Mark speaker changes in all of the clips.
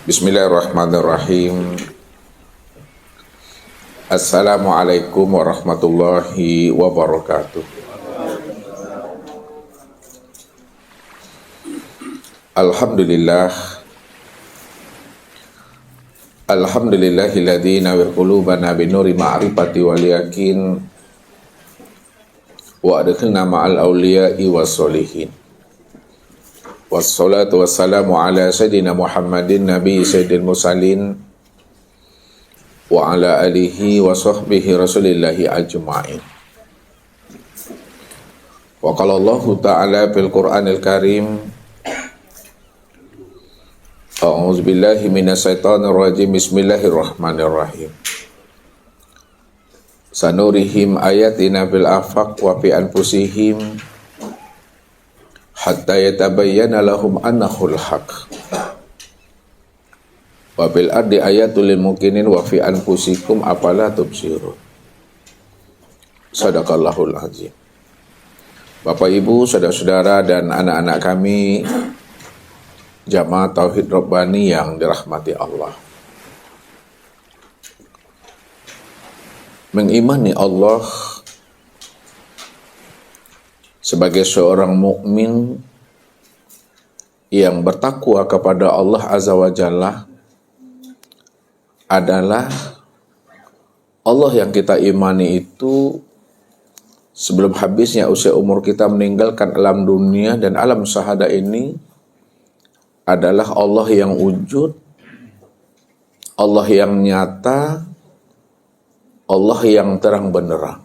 Speaker 1: Bismillahirrahmanirrahim. Assalamualaikum warahmatullahi wabarakatuh. Alhamdulillah. Alhamdulillahilladzi nawwir qulubana binuri ma'rifati wal yakin wa adkhilna ma'al awliya'i was solihin. Wassalatu wassalamu ala sayyidina Muhammadin nabi sayyidil mursalin wa ala alihi wa sahbihi rasulillahi ajma'in. Wa qala Allahu ta'ala fil Qur'anil Karim, a'udzu billahi minasyaitonir rajim, bismillahirrahmanirrahim. Sanurihim ayatina fil afaq wa fi anfusihim hatta yatabayyana lahum annahul haq. Wa bil ardi ayatul lil mukminin wa fi anfusikum afala tubsirun. Shadaqallahul azim. Bapak Ibu, saudara-saudara dan anak-anak kami Jamaah Tauhid Rabbani yang dirahmati Allah. Mengimani Allah sebagai seorang mukmin yang bertakwa kepada Allah Azza wa Jalla adalah Allah yang kita imani itu sebelum habisnya usia umur kita meninggalkan alam dunia dan alam syahada ini adalah Allah yang wujud, Allah yang nyata, Allah yang terang benderang.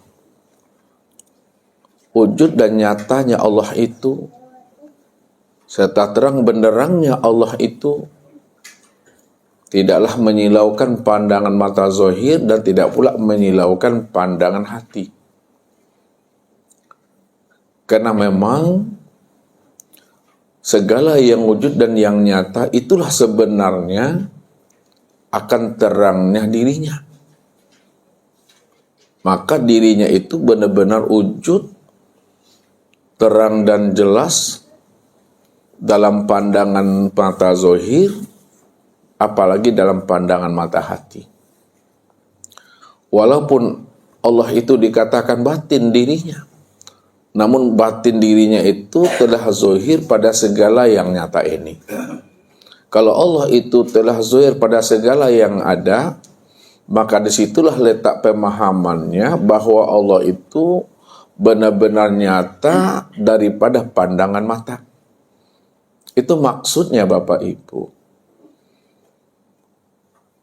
Speaker 1: Wujud dan nyatanya Allah itu serta terang benderangnya Allah itu tidaklah menyilaukan pandangan mata zahir dan tidak pula menyilaukan pandangan hati. Karena memang segala yang wujud dan yang nyata itulah sebenarnya akan terangnya dirinya. Maka dirinya itu benar-benar wujud, terang dan jelas dalam pandangan mata zahir, apalagi dalam pandangan mata hati. Walaupun Allah itu dikatakan batin dirinya, namun batin dirinya itu telah zahir pada segala yang nyata ini. Kalau Allah itu telah zahir pada segala yang ada, maka disitulah letak pemahamannya bahwa Allah itu benar-benar nyata daripada pandangan mata. Itu maksudnya Bapak Ibu.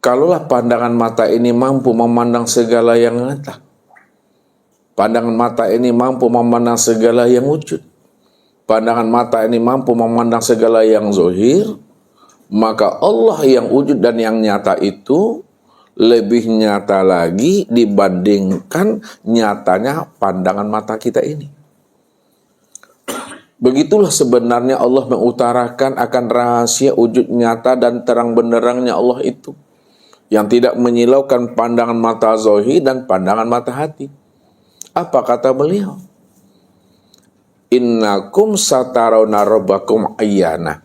Speaker 1: Kalaulah pandangan mata ini mampu memandang segala yang nyata, pandangan mata ini mampu memandang segala yang wujud, pandangan mata ini mampu memandang segala yang zahir, maka Allah yang wujud dan yang nyata itu lebih nyata lagi dibandingkan nyatanya pandangan mata kita ini. Begitulah sebenarnya Allah mengutarakan akan rahasia wujud nyata dan terang benderangnya Allah itu, yang tidak menyilaukan pandangan mata zahir dan pandangan mata hati. Apa kata beliau? Innakum satarawna rabbakum ayyana.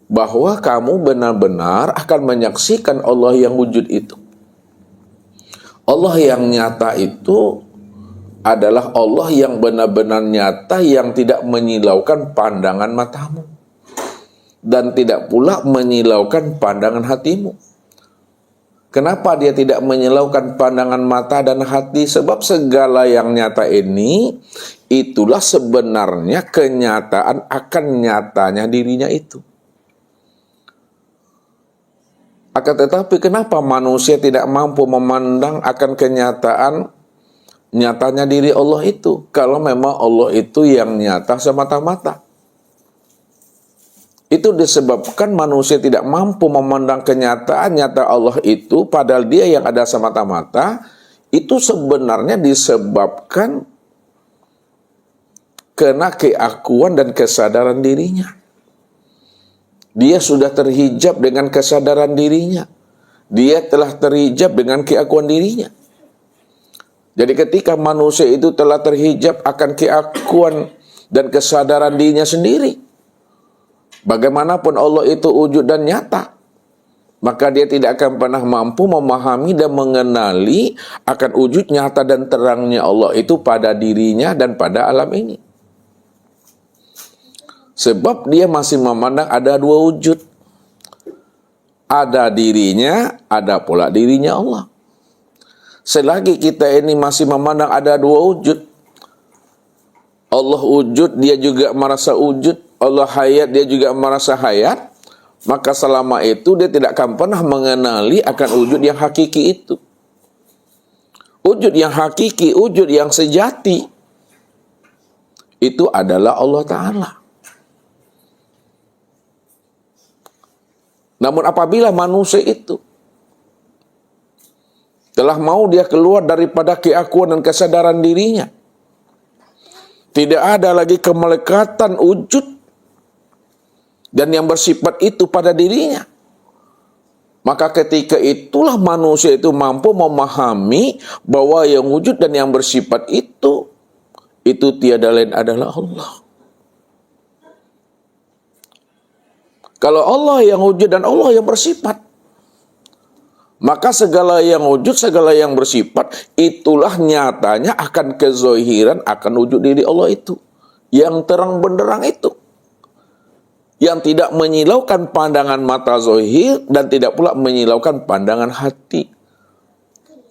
Speaker 1: Bahwa kamu benar-benar akan menyaksikan Allah yang wujud itu. Allah yang nyata itu adalah Allah yang benar-benar nyata, yang tidak menyilaukan pandangan matamu dan tidak pula menyilaukan pandangan hatimu. Kenapa dia tidak menyilaukan pandangan mata dan hati? Sebab segala yang nyata ini itulah sebenarnya kenyataan akan nyatanya dirinya itu. Akan tetapi kenapa manusia tidak mampu memandang akan kenyataan nyatanya diri Allah itu, kalau memang Allah itu yang nyata semata-mata? Itu disebabkan manusia tidak mampu memandang kenyataan nyata Allah itu, padahal dia yang ada semata-mata. Itu sebenarnya disebabkan karena keakuan dan kesadaran dirinya. Dia sudah terhijab dengan kesadaran dirinya. Dia telah terhijab dengan keakuan dirinya. Jadi ketika manusia itu telah terhijab akan keakuan dan kesadaran dirinya sendiri, Bagaimanapun Allah itu wujud dan nyata, maka dia tidak akan pernah mampu memahami dan mengenali akan wujud nyata dan terangnya Allah itu pada dirinya dan pada alam ini. Sebab dia masih memandang ada dua wujud. Ada dirinya, ada pula dirinya Allah. Selagi kita ini masih memandang ada dua wujud, Allah wujud, dia juga merasa wujud. Allah hayat, dia juga merasa hayat. Maka selama itu dia tidak akan pernah mengenali akan wujud yang hakiki itu. Wujud yang hakiki, wujud yang sejati, itu adalah Allah Ta'ala. Namun apabila manusia itu telah mau dia keluar daripada keakuan dan kesadaran dirinya, tidak ada lagi kemelekatan wujud dan yang bersifat itu pada dirinya, maka ketika itulah manusia itu mampu memahami bahwa yang wujud dan yang bersifat itu tiada lain adalah Allah. Kalau Allah yang wujud dan Allah yang bersifat, maka segala yang wujud, segala yang bersifat, itulah nyatanya akan kezohiran, akan wujud diri Allah itu. Yang terang benderang itu. Yang tidak menyilaukan pandangan mata zohir, dan tidak pula menyilaukan pandangan hati.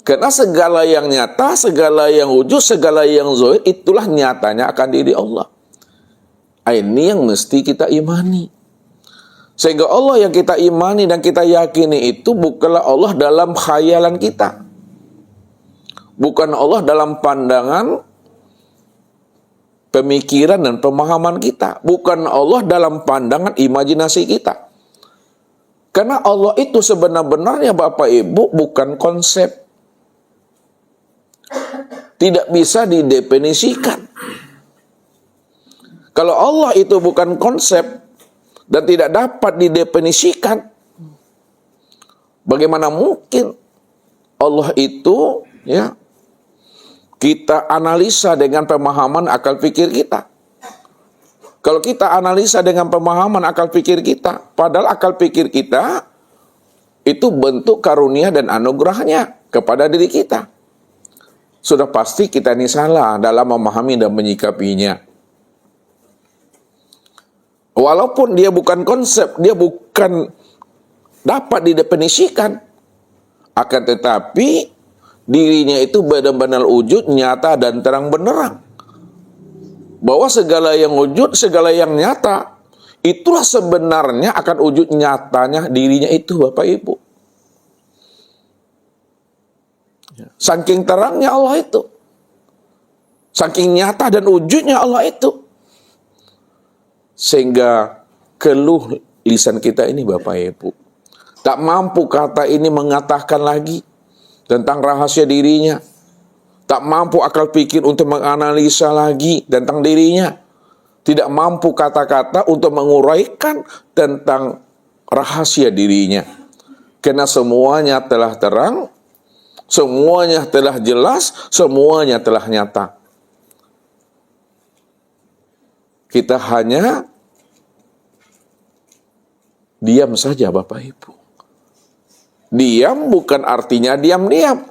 Speaker 1: Karena segala yang nyata, segala yang wujud, segala yang zohir, itulah nyatanya akan diri Allah. Ini yang mesti kita imani. Sehingga Allah yang kita imani dan kita yakini itu bukanlah Allah dalam khayalan kita. Bukan Allah dalam pandangan, pemikiran dan pemahaman kita. Bukan Allah dalam pandangan imajinasi kita. Karena Allah itu sebenar-benarnya Bapak Ibu bukan konsep. Tidak bisa didefinisikan. Kalau Allah itu bukan konsep dan tidak dapat didefinisikan, bagaimana mungkin Allah itu kita analisa dengan pemahaman akal pikir kita? Kalau kita analisa dengan pemahaman akal pikir kita, padahal akal pikir kita itu bentuk karunia dan anugerahnya kepada diri kita, sudah pasti kita ini salah dalam memahami dan menyikapinya. Walaupun dia bukan konsep, dia bukan dapat didefinisikan, akan tetapi dirinya itu benar-benar wujud, nyata dan terang benderang. Bahwa segala yang wujud, segala yang nyata, itulah sebenarnya akan wujud nyatanya dirinya itu Bapak Ibu. Saking terangnya Allah itu, saking nyata dan wujudnya Allah itu, sehingga keluh lisan kita ini Bapak Ibu tak mampu kata ini mengatakan lagi tentang rahasia dirinya, tak mampu akal pikir untuk menganalisa lagi tentang dirinya, tidak mampu kata-kata untuk menguraikan tentang rahasia dirinya, karena semuanya telah terang, semuanya telah jelas, semuanya telah nyata. Kita hanya diam saja Bapak Ibu. Diam bukan artinya diam-diam,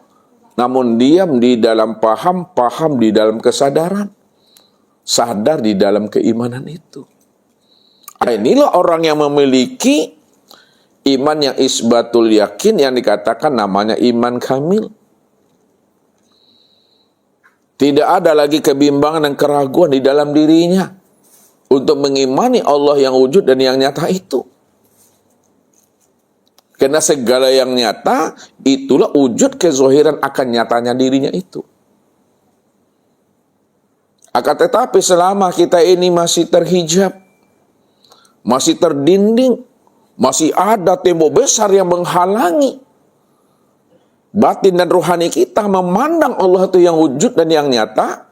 Speaker 1: namun diam di dalam paham, paham di dalam kesadaran, sadar di dalam keimanan itu. Inilah orang yang memiliki iman yang isbatul yakin, yang dikatakan namanya iman kamil. Tidak ada lagi kebimbangan dan keraguan di dalam dirinya untuk mengimani Allah yang wujud dan yang nyata itu. Karena segala yang nyata, itulah wujud kezohiran akan nyatanya dirinya itu. Akan tetapi selama kita ini masih terhijab, masih terdinding, masih ada tembok besar yang menghalangi batin dan rohani kita memandang Allah itu yang wujud dan yang nyata,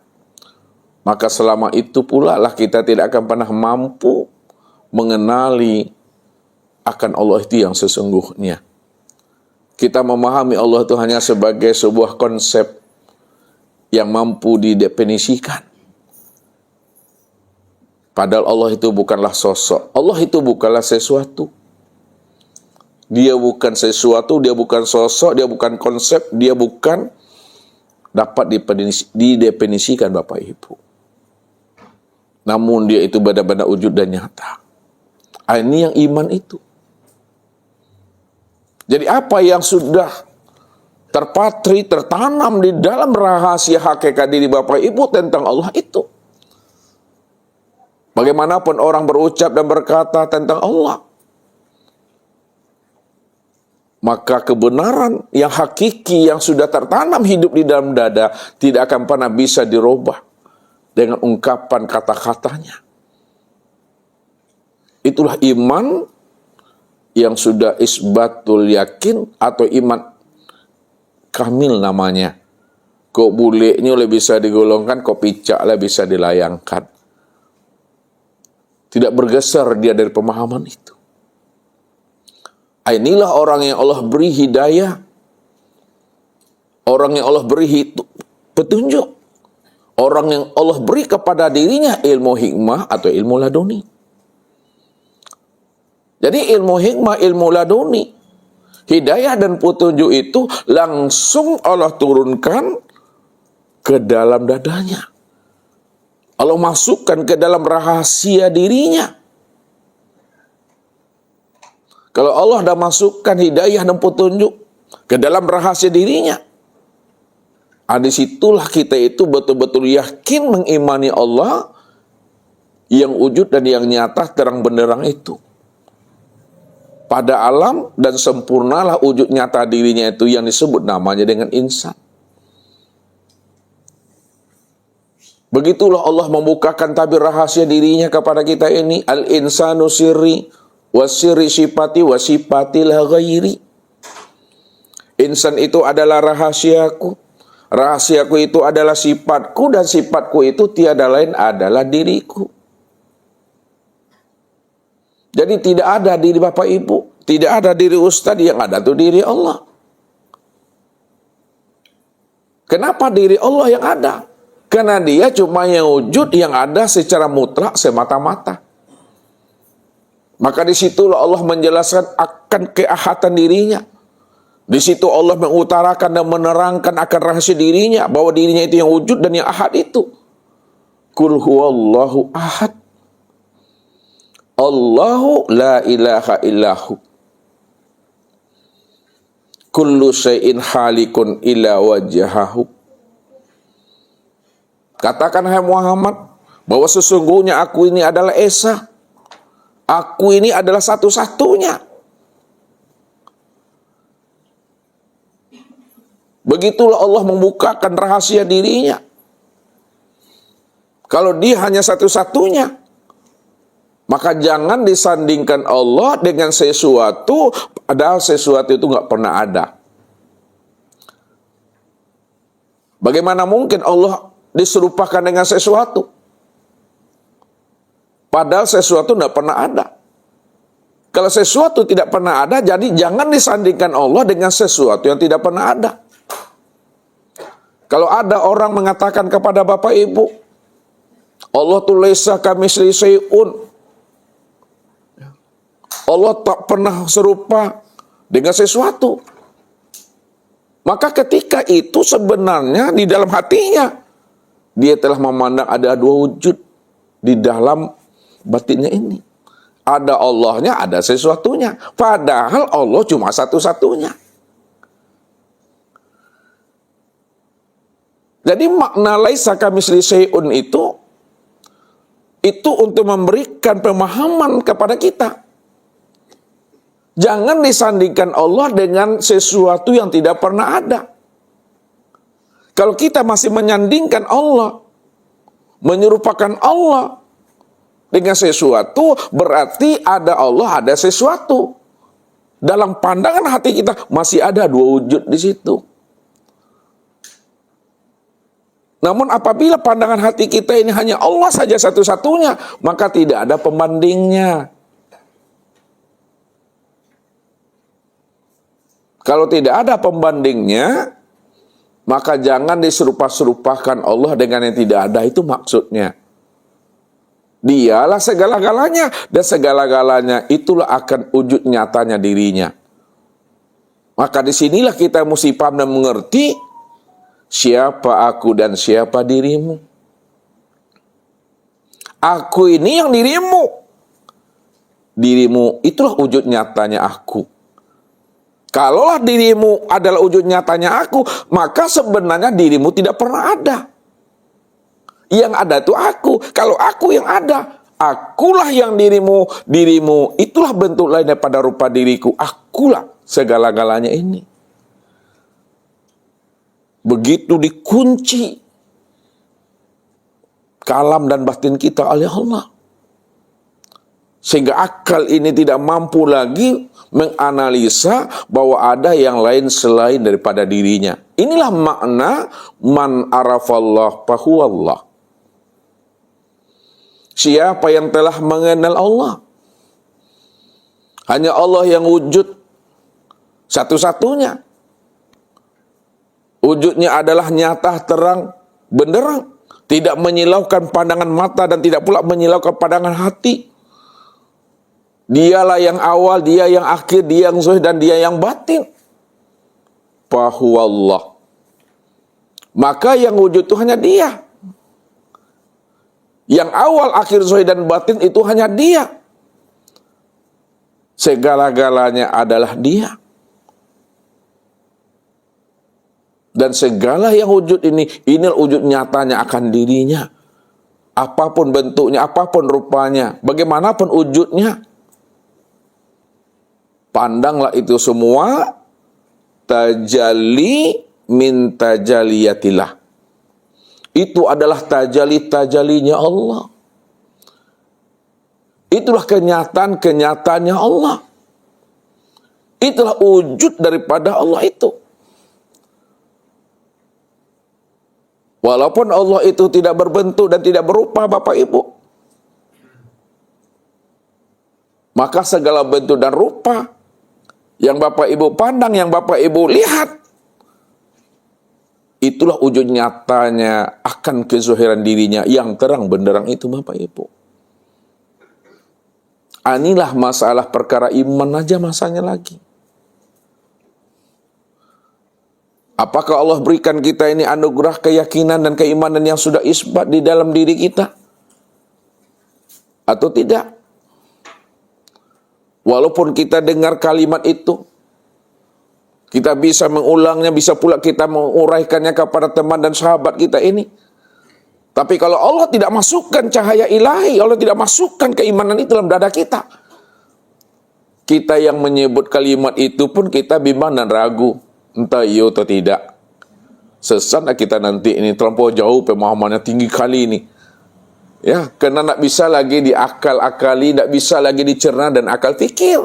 Speaker 1: maka selama itu pula lah kita tidak akan pernah mampu mengenali akan Allah itu yang sesungguhnya. Kita memahami Allah itu hanya sebagai sebuah konsep yang mampu didefinisikan. Padahal Allah itu bukanlah sosok. Allah itu bukanlah sesuatu. Dia bukan sesuatu, dia bukan sosok, dia bukan konsep, dia bukan dapat didefinisikan Bapak Ibu. Namun dia itu benar-benar wujud dan nyata. Ini yang iman itu. Jadi apa yang sudah terpatri, tertanam di dalam rahasia hakikat diri Bapak Ibu tentang Allah itu. Bagaimanapun orang berucap dan berkata tentang Allah, maka kebenaran yang hakiki yang sudah tertanam hidup di dalam dada tidak akan pernah bisa dirubah dengan ungkapan kata-katanya. Itulah iman yang sudah isbatul yakin atau iman kamil namanya. Kok bulenya oleh bisa digolongkan, kok picak lah bisa dilayangkan. Tidak bergeser dia dari pemahaman itu. Inilah orang yang Allah beri hidayah. Orang yang Allah beri petunjuk. Orang yang Allah beri kepada dirinya ilmu hikmah atau ilmu laduni. Jadi ilmu hikmah, ilmu laduni, hidayah dan petunjuk itu langsung Allah turunkan ke dalam dadanya. Allah masukkan ke dalam rahasia dirinya. Kalau Allah dah masukkan hidayah dan petunjuk ke dalam rahasia dirinya, disitulah kita itu betul-betul yakin mengimani Allah yang wujud dan yang nyata terang benderang itu. Pada alam dan sempurnalah wujud nyata dirinya itu yang disebut namanya dengan insan. Begitulah Allah membukakan tabir rahasia dirinya kepada kita ini. Al-insanu sirri wasiri sifati wasifatil ghairi. Insan itu adalah rahasiaku. Rahasiaku itu adalah sifatku dan sifatku itu tiada lain adalah diriku. Jadi tidak ada diri Bapak Ibu, tidak ada diri Ustadz, yang ada itu diri Allah. Kenapa diri Allah yang ada? Karena dia cuma yang wujud yang ada secara mutlak semata-mata. Maka disitulah Allah menjelaskan akan keahatan dirinya. Di situ Allah mengutarakan dan menerangkan akan rahasia dirinya, bahwa dirinya itu yang wujud dan yang ahad itu. Qul huwallahu ahad. Allahu la ilaha illahu. Kullu syai'in halikun illa wajhahu. Katakan hai Muhammad bahwa sesungguhnya aku ini adalah Esa. Aku ini adalah satu-satunya. Begitulah Allah membukakan rahasia dirinya. Kalau dia hanya satu-satunya, maka jangan disandingkan Allah dengan sesuatu, padahal sesuatu itu nggak pernah ada. Bagaimana mungkin Allah diserupakan dengan sesuatu? Padahal sesuatu tidak pernah ada. Kalau sesuatu tidak pernah ada, jadi jangan disandingkan Allah dengan sesuatu yang tidak pernah ada. Kalau ada orang mengatakan kepada Bapak Ibu, Allah tu laisa kamitslihi syai'un. Allah tak pernah serupa dengan sesuatu. Maka ketika itu sebenarnya di dalam hatinya, dia telah memandang ada dua wujud di dalam batinnya ini. Ada Allahnya, ada sesuatunya. Padahal Allah cuma satu-satunya. Jadi makna laisa kamitslihi syai'un itu untuk memberikan pemahaman kepada kita. Jangan disandingkan Allah dengan sesuatu yang tidak pernah ada. Kalau kita masih menyandingkan Allah, menyerupakan Allah dengan sesuatu, berarti ada Allah, ada sesuatu. Dalam pandangan hati kita masih ada dua wujud di situ. Namun apabila pandangan hati kita ini hanya Allah saja satu-satunya, maka tidak ada pembandingnya. Kalau tidak ada pembandingnya, maka jangan diserupa-serupakan Allah dengan yang tidak ada, itu maksudnya. Dialah segala-galanya, dan segala-galanya itulah akan wujud nyatanya dirinya. Maka disinilah kita mesti paham dan mengerti siapa aku dan siapa dirimu. Aku ini yang dirimu. Dirimu itulah wujud nyatanya aku. Kalaulah dirimu adalah wujud nyatanya aku, maka sebenarnya dirimu tidak pernah ada. Yang ada itu aku. Kalau aku yang ada, akulah yang dirimu. Dirimu itulah bentuk lain daripada rupa diriku. Akulah segala-galanya ini. Begitu dikunci kalam dan batin kita oleh Allah, sehingga akal ini tidak mampu lagi menganalisa bahwa ada yang lain selain daripada dirinya. Inilah makna man arafallah fahuwallah. Siapa yang telah mengenal Allah, hanya Allah yang wujud satu-satunya. Wujudnya adalah nyata, terang, benderang, tidak menyilaukan pandangan mata dan tidak pula menyilaukan pandangan hati. Dialah yang awal, dia yang akhir, dia yang zahir dan dia yang batin. Fahuwallah. Maka yang wujud itu hanya dia. Yang awal, akhir, zahir dan batin itu hanya dia. Segala-galanya adalah dia. Dan segala yang wujud ini wujud nyatanya akan dirinya. Apapun bentuknya, apapun rupanya, bagaimanapun wujudnya. Pandanglah itu semua tajalli min tajaliyatillah. Itu adalah tajalli-tajallinya Allah. Itulah kenyataan-kenyataannya Allah. Itulah wujud daripada Allah itu. Walaupun Allah itu tidak berbentuk dan tidak berupa, Bapak Ibu, maka segala bentuk dan rupa yang Bapak Ibu pandang, yang Bapak Ibu lihat, itulah wujud nyatanya akan kezuhiran dirinya yang terang benderang itu, Bapak Ibu. Inilah masalah perkara iman aja masanya lagi. Apakah Allah berikan kita ini anugerah keyakinan dan keimanan yang sudah isbat di dalam diri kita? Atau tidak? Walaupun kita dengar kalimat itu, kita bisa mengulangnya, bisa pula kita menguraikannya kepada teman dan sahabat kita ini. Tapi kalau Allah tidak masukkan cahaya ilahi, Allah tidak masukkan keimanan itu dalam dada kita, kita yang menyebut kalimat itu pun kita bimbang dan ragu. Entah iya atau tidak. Sesat kita nanti ini, terlampau jauh pemahamannya tinggi kali ini. Ya, karena tak bisa lagi diakal-akali, tak bisa lagi dicerna dan akal fikir.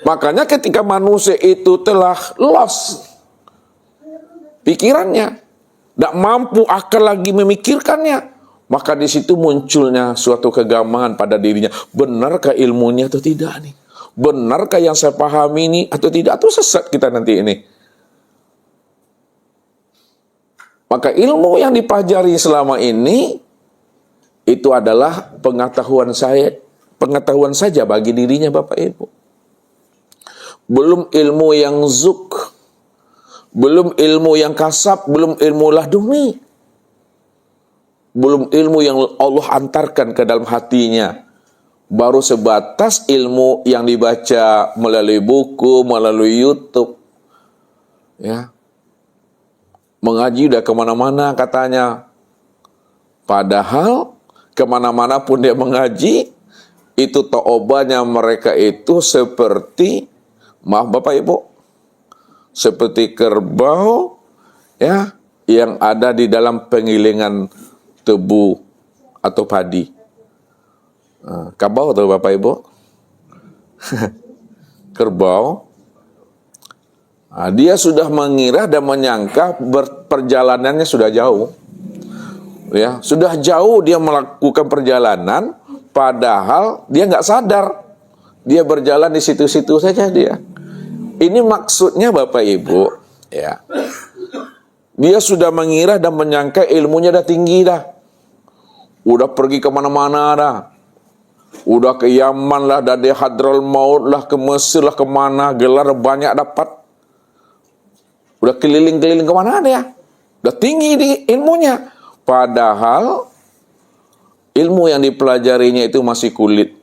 Speaker 1: Makanya ketika manusia itu telah lost pikirannya, tak mampu akal lagi memikirkannya, maka di situ munculnya suatu kegamangan pada dirinya. Benarkah ilmunya atau tidak nih? Benarkah yang saya pahami ini atau tidak? Atau sesat kita nanti ini? Maka ilmu yang dipelajari selama ini itu adalah pengetahuan saja bagi dirinya, Bapak Ibu. Belum ilmu yang zuk, belum ilmu yang kasab, belum ilmu laduni, belum ilmu yang Allah antarkan ke dalam hatinya. Baru sebatas ilmu yang dibaca melalui buku, melalui YouTube. Ya. Mengaji udah kemana-mana katanya. Padahal kemana-mana pun dia mengaji, itu toobanya mereka itu seperti, maaf Bapak Ibu, seperti kerbau ya yang ada di dalam penggilingan tebu atau padi. Kabau tuh Bapak Ibu. Kerbau. Dia sudah mengira dan menyangka perjalanannya sudah jauh. Ya, sudah jauh dia melakukan perjalanan, padahal dia nggak sadar. Dia berjalan di situ-situ saja dia. Ini maksudnya Bapak Ibu, ya. Dia sudah mengira dan menyangka ilmunya dah tinggi dah. Udah pergi kemana-mana dah. Udah ke Yaman lah, dari Hadral Maut lah, ke Mesir lah, kemana, gelar banyak dapat. Udah keliling-keliling kemana dia. Udah tinggi di ilmunya. Padahal ilmu yang dipelajarinya itu masih kulit.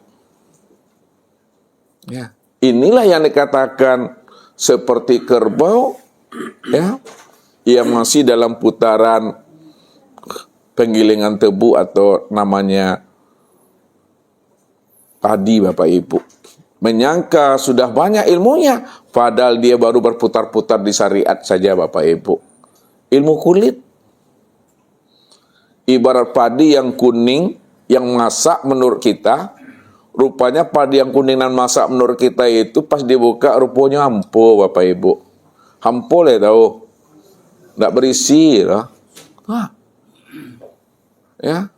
Speaker 1: Ya. Inilah yang dikatakan seperti kerbau, ya, yang masih dalam putaran penggilingan tebu atau namanya padi, Bapak Ibu. Menyangka sudah banyak ilmunya, padahal dia baru berputar-putar di syariat saja, Bapak Ibu. Ilmu kulit. Ibarat padi yang kuning, yang masak menurut kita, rupanya padi yang kuning dan masak menurut kita itu pas dibuka rupanya hampo, Bapak Ibu. Hampo lah tahu. Nggak berisi lah. Ya.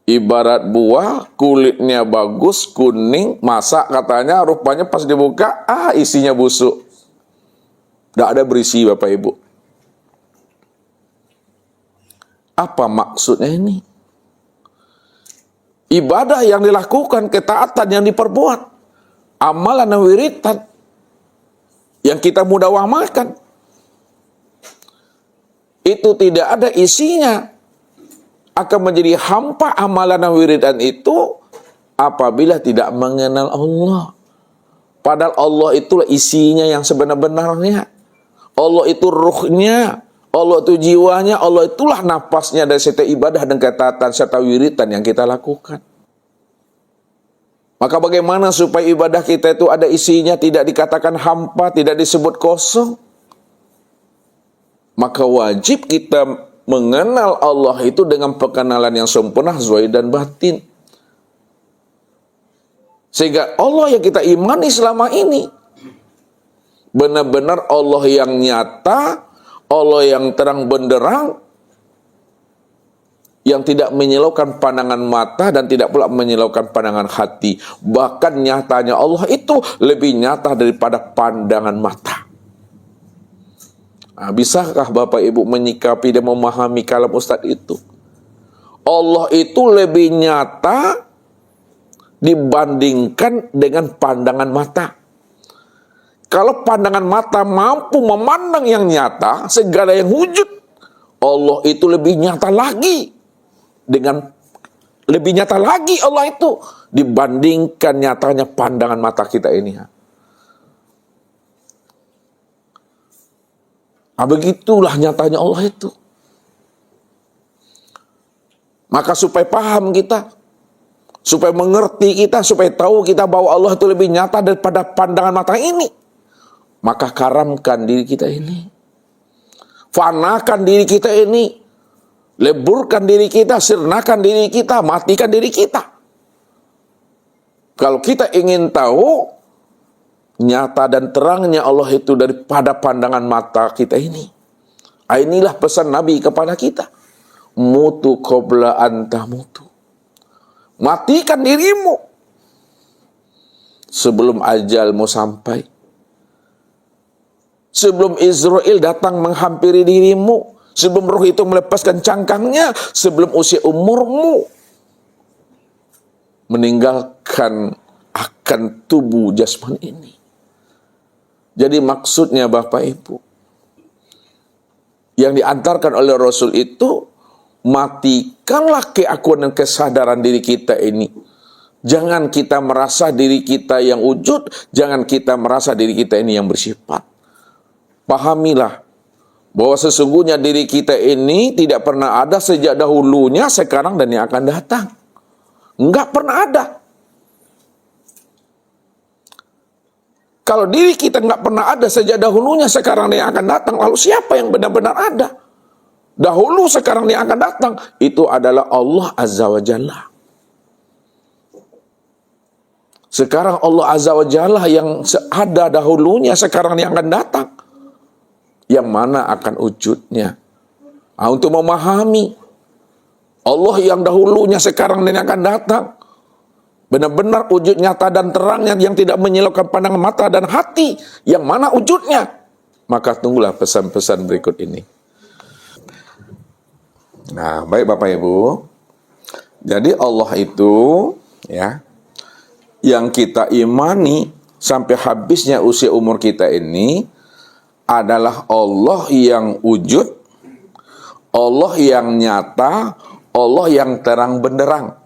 Speaker 1: Ibarat buah, kulitnya bagus, kuning, masak katanya, rupanya pas dibuka, isinya busuk. Nggak ada berisi, Bapak Ibu. Apa maksudnya ini? Ibadah yang dilakukan, ketaatan yang diperbuat, amalan dan wiridan yang kita mudawamakan, itu tidak ada isinya, akan menjadi hampa amalan dan wiridan itu apabila tidak mengenal Allah. Padahal Allah itulah isinya yang sebenar-benarnya. Allah itu ruhnya, Allah itu jiwanya, Allah itulah napasnya dari setiap ibadah dan ketaatan serta wiridan yang kita lakukan. Maka bagaimana supaya ibadah kita itu ada isinya, tidak dikatakan hampa, tidak disebut kosong? Maka wajib kita mengenal Allah itu dengan pengenalan yang sempurna, zahir dan batin. Sehingga Allah yang kita imani selama ini benar-benar Allah yang nyata, Allah yang terang benderang, yang tidak menyilaukan pandangan mata dan tidak pula menyilaukan pandangan hati. Bahkan nyatanya Allah itu lebih nyata daripada pandangan mata. Nah, bisakah Bapak Ibu menyikapi dan memahami kalam Ustadz itu? Allah itu lebih nyata dibandingkan dengan pandangan mata. Kalau pandangan mata mampu memandang yang nyata, segala yang wujud, Allah itu lebih nyata lagi. Lebih nyata lagi Allah itu dibandingkan nyatanya pandangan mata kita ini. Begitulah nyatanya Allah itu. Maka supaya paham kita, supaya mengerti kita, supaya tahu kita bahwa Allah itu lebih nyata daripada pandangan mata ini, maka karamkan diri kita ini, fanakan diri kita ini, leburkan diri kita, sirnakan diri kita, matikan diri kita. Kalau kita ingin tahu nyata dan terangnya Allah itu daripada pandangan mata kita ini, inilah pesan Nabi kepada kita. Mutu qabla anta mutu. Matikan dirimu sebelum ajalmu sampai. Sebelum Israel datang menghampiri dirimu, sebelum roh itu melepaskan cangkangnya, sebelum usia umurmu meninggalkan akan tubuh jasmani ini. Jadi maksudnya Bapak Ibu, yang diantarkan oleh Rasul itu, matikanlah keakuan dan kesadaran diri kita ini. Jangan kita merasa diri kita yang wujud, jangan kita merasa diri kita ini yang bersifat. Pahamilah bahwa sesungguhnya diri kita ini tidak pernah ada sejak dahulunya, sekarang dan yang akan datang. Enggak pernah ada. Kalau diri kita nggak pernah ada sejak dahulunya, sekarang yang akan datang, lalu siapa yang benar-benar ada? Dahulu, sekarang yang akan datang, itu adalah Allah Azza wa Jalla. Sekarang Allah Azza wa Jalla yang ada dahulunya, sekarang yang akan datang. Yang mana akan wujudnya. Untuk memahami Allah yang dahulunya, sekarang dan yang akan datang, benar-benar wujud nyata dan terangnya yang tidak menyilaukan pandangan mata dan hati, yang mana wujudnya, maka tunggulah pesan-pesan berikut ini. Nah, baik Bapak Ibu, Jadi Allah itu ya yang kita imani sampai habisnya usia umur kita ini adalah Allah yang wujud, Allah yang nyata, Allah yang terang benderang.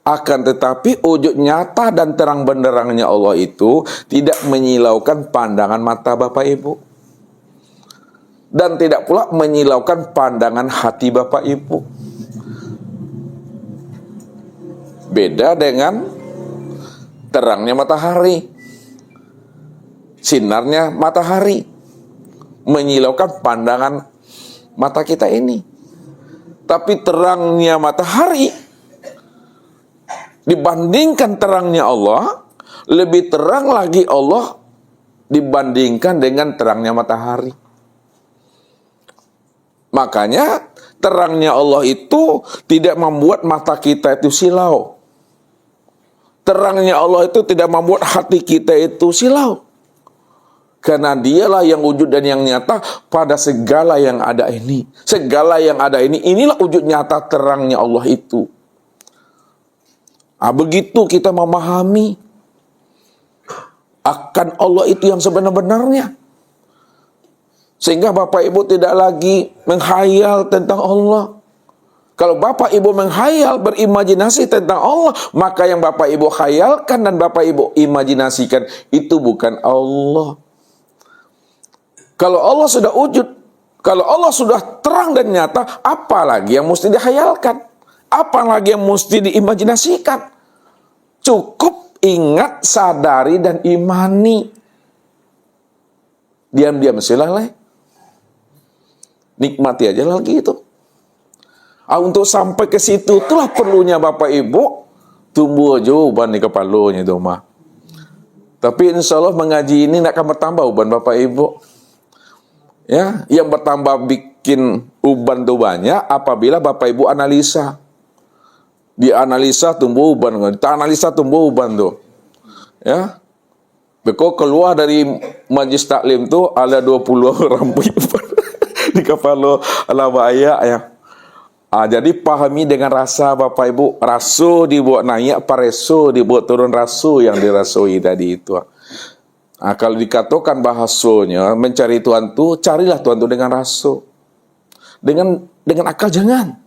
Speaker 1: Akan tetapi wujud nyata dan terang benderangnya Allah itu tidak menyilaukan pandangan mata Bapak Ibu. Dan tidak pula menyilaukan pandangan hati Bapak Ibu. Beda dengan terangnya matahari. Sinarnya matahari menyilaukan pandangan mata kita ini. Tapi terangnya matahari dibandingkan terangnya Allah, lebih terang lagi Allah dibandingkan dengan terangnya matahari. Makanya terangnya Allah itu tidak membuat mata kita itu silau. Terangnya Allah itu tidak membuat hati kita itu silau. Karena dialah yang wujud dan yang nyata pada segala yang ada ini. Segala yang ada ini, inilah wujud nyata terangnya Allah itu. Begitu kita memahami akan Allah itu yang sebenar-benarnya. Sehingga Bapak Ibu tidak lagi menghayal tentang Allah. Kalau Bapak Ibu menghayal, berimajinasi tentang Allah, maka yang Bapak Ibu khayalkan dan Bapak Ibu imajinasikan itu bukan Allah. Kalau Allah sudah wujud, kalau Allah sudah terang dan nyata, apalagi yang mesti dihayalkan? Apalagi yang mesti diimajinasikan? Cukup ingat, sadari, dan imani. Diam-diam silahlah. Nikmati aja lagi itu. Untuk sampai ke situ, itulah perlunya Bapak Ibu tumbuh aja uban di kepalanya itu mah. Tapi insya Allah mengaji ini tidak akan bertambah uban Bapak Ibu. Ya, yang bertambah bikin uban itu banyak apabila Bapak Ibu analisa. Dianalisa tumbuh uban, kita analisa tumbuh uban tuh, ya. Beko keluar dari majlis taklim tuh ada 20 orang di kepala ala bahaya ya. Jadi pahami dengan rasa Bapak Ibu, rasu dibuat naik, pareso dibuat turun rasu yang dirasui tadi itu. Kalau dikatakan bahasanya mencari Tuhan tuh, carilah Tuhan tuh dengan rasu, dengan akal jangan,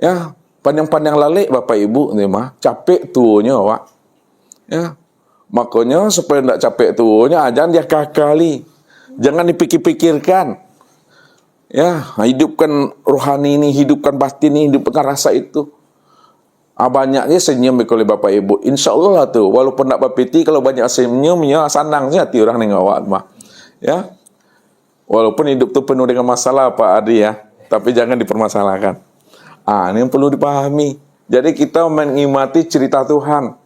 Speaker 1: ya. Pandang-pandang lalik Bapak Ibu nih mah capek tuanya Wak. Ya. Makanya supaya tidak capek tuanya jangan dia kakali. Jangan dipikir-pikirkan. Ya, hidupkan rohani ini, hidupkan batin ini, hidupkan rasa itu. Banyaknya senyum oleh Bapak Ibu. Insya Allah lah tuh, walaupun tak berpiti kalau banyak senyumnya sanang sih hati orang dengan awak mah. Ya. Walaupun hidup tuh penuh dengan masalah Pak Adi ya, tapi jangan dipermasalahkan. Ini yang perlu dipahami. Jadi kita menikmati cerita Tuhan.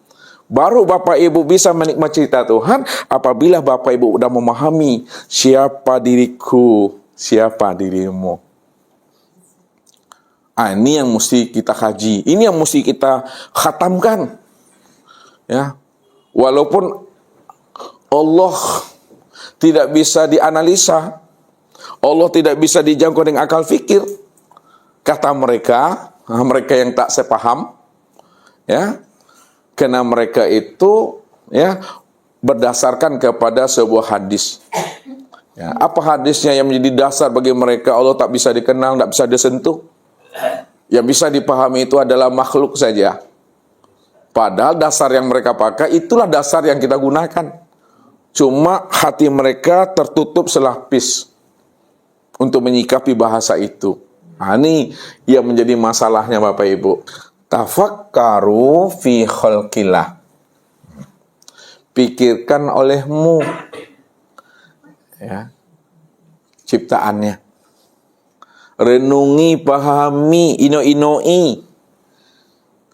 Speaker 1: Baru Bapak Ibu bisa menikmati cerita Tuhan apabila Bapak Ibu sudah memahami siapa diriku, siapa dirimu. Ini yang mesti kita kaji. Ini yang mesti kita khatamkan. Ya. Walaupun Allah tidak bisa dianalisa, Allah tidak bisa dijangkau dengan akal fikir. Kata mereka yang tak sepaham, ya, karena mereka itu, ya, berdasarkan kepada sebuah hadis. Ya, apa hadisnya yang menjadi dasar bagi mereka Allah tak bisa dikenal, tak bisa disentuh? Yang bisa dipahami itu adalah makhluk saja. Padahal dasar yang mereka pakai itulah dasar yang kita gunakan. Cuma hati mereka tertutup selapis untuk menyikapi bahasa itu. Ini yang menjadi masalahnya Bapak Ibu. Tafakkaru fi khalqillah. Pikirkan olehmu, ya, ciptaannya. Renungi, pahami, ino-inoi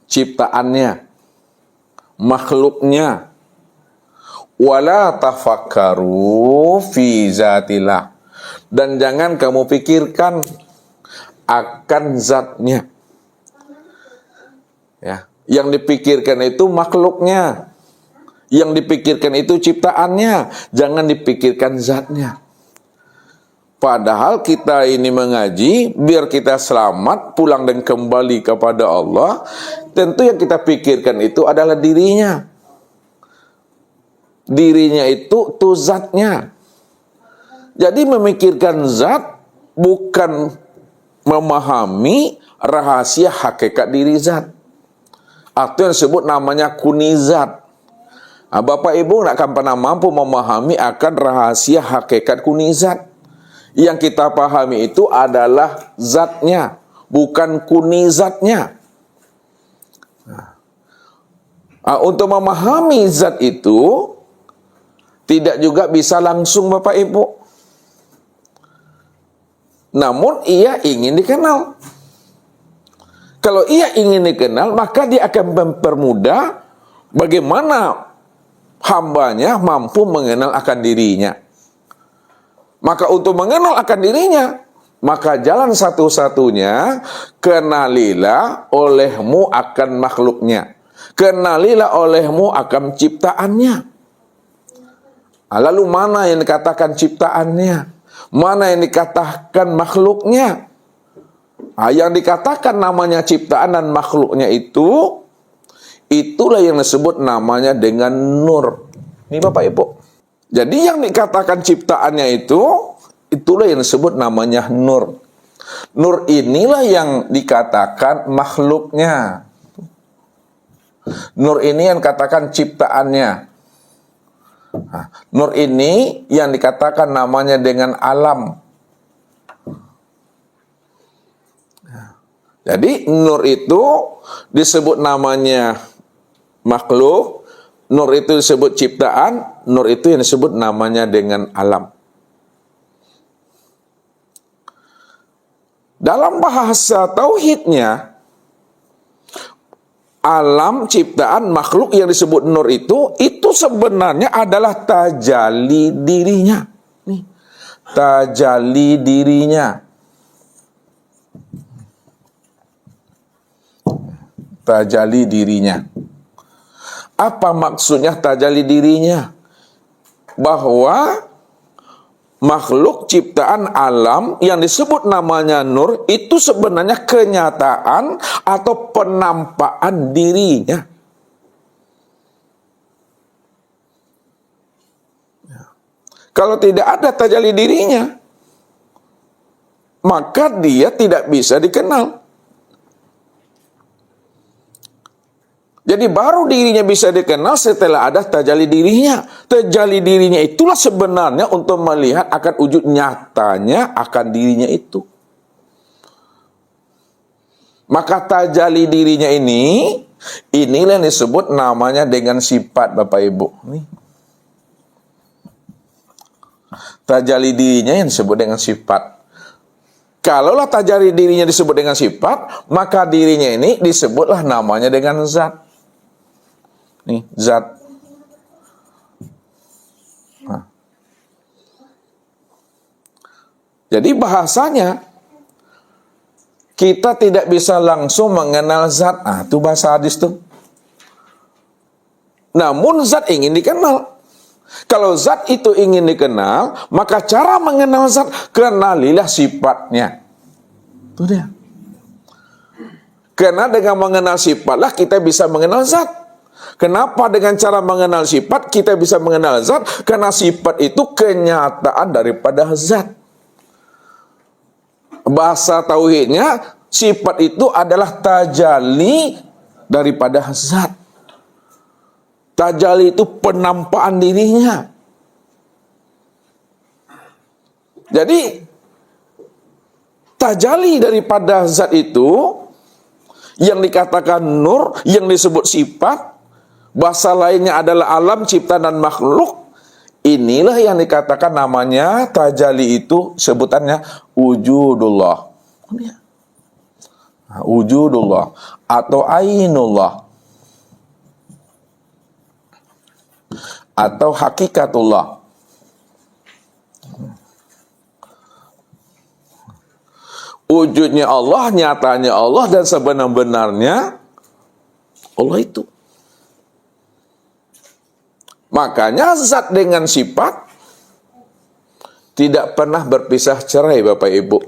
Speaker 1: ciptaannya, makhluknya. Wala tafakkaru fi zatillah. Dan jangan kamu pikirkan akan zatnya. Ya, yang dipikirkan itu makhluknya. Yang dipikirkan itu ciptaannya, jangan dipikirkan zatnya. Padahal kita ini mengaji biar kita selamat pulang dan kembali kepada Allah. Tentu yang kita pikirkan itu adalah dirinya. Dirinya itu zatnya. Jadi memikirkan zat bukan memahami rahasia hakikat diri zat. Atau yang disebut namanya kunizat. Bapak Ibu tidak akan pernah mampu memahami akan rahasia hakikat kunizat. Yang kita pahami itu adalah zatnya, bukan kunizatnya. Untuk memahami zat itu, tidak juga bisa langsung Bapak Ibu. Namun ia ingin dikenal. Kalau ia ingin dikenal, maka dia akan mempermudah bagaimana hambanya mampu mengenal akan dirinya. Maka untuk mengenal akan dirinya, maka jalan satu-satunya, kenalilah olehmu akan makhluknya. Kenalilah olehmu akan ciptaannya. Lalu mana yang dikatakan ciptaannya? Mana yang dikatakan makhluknya? Yang dikatakan namanya ciptaan dan makhluknya itu, itulah yang disebut namanya dengan nur. Ini Bapak Ibu. Jadi yang dikatakan ciptaannya itu, itulah yang disebut namanya nur. Nur inilah yang dikatakan makhluknya. Nur ini yang dikatakan ciptaannya. Nur ini yang dikatakan namanya dengan alam. Jadi nur itu disebut namanya makhluk. Nur itu disebut ciptaan, nur itu yang disebut namanya dengan alam. Dalam bahasa tauhidnya, alam, ciptaan, makhluk yang disebut nur itu sebenarnya adalah tajalli dirinya. Nih, tajalli dirinya. Tajalli dirinya. Apa maksudnya tajalli dirinya? Bahwa makhluk ciptaan alam yang disebut namanya nur itu sebenarnya kenyataan atau penampakan dirinya. Kalau tidak ada tajalli dirinya, maka dia tidak bisa dikenal. Jadi baru dirinya bisa dikenal setelah ada tajalli dirinya. Tajalli dirinya itulah sebenarnya untuk melihat akan wujud nyatanya akan dirinya itu. Maka tajalli dirinya inilah yang disebut namanya dengan sifat Bapak Ibu. Nih. Tajalli dirinya yang disebut dengan sifat. Kalaulah tajalli dirinya disebut dengan sifat, maka dirinya ini disebutlah namanya dengan zat. Nih, zat. Nah. Jadi bahasanya, kita tidak bisa langsung mengenal zat. Itu bahasa hadis tuh. Namun zat ingin dikenal. Kalau zat itu ingin dikenal, maka cara mengenal zat, kenalilah sifatnya. Itu dia. Karena dengan mengenal sifatlah kita bisa mengenal zat. Kenapa dengan cara mengenal sifat kita bisa mengenal zat? Karena sifat itu kenyataan daripada zat. Bahasa tauhidnya, sifat itu adalah tajalli daripada zat. Tajalli itu penampakan dirinya. Jadi tajalli daripada zat itu yang dikatakan nur, yang disebut sifat, bahasa lainnya adalah alam, ciptaan dan makhluk. Inilah yang dikatakan namanya tajalli itu sebutannya wujudullah. Wujudullah atau ainullah atau hakikatullah. Wujudnya Allah, nyatanya Allah, dan sebenar-benarnya Allah itu. Makanya zat dengan sifat tidak pernah berpisah cerai Bapak Ibu.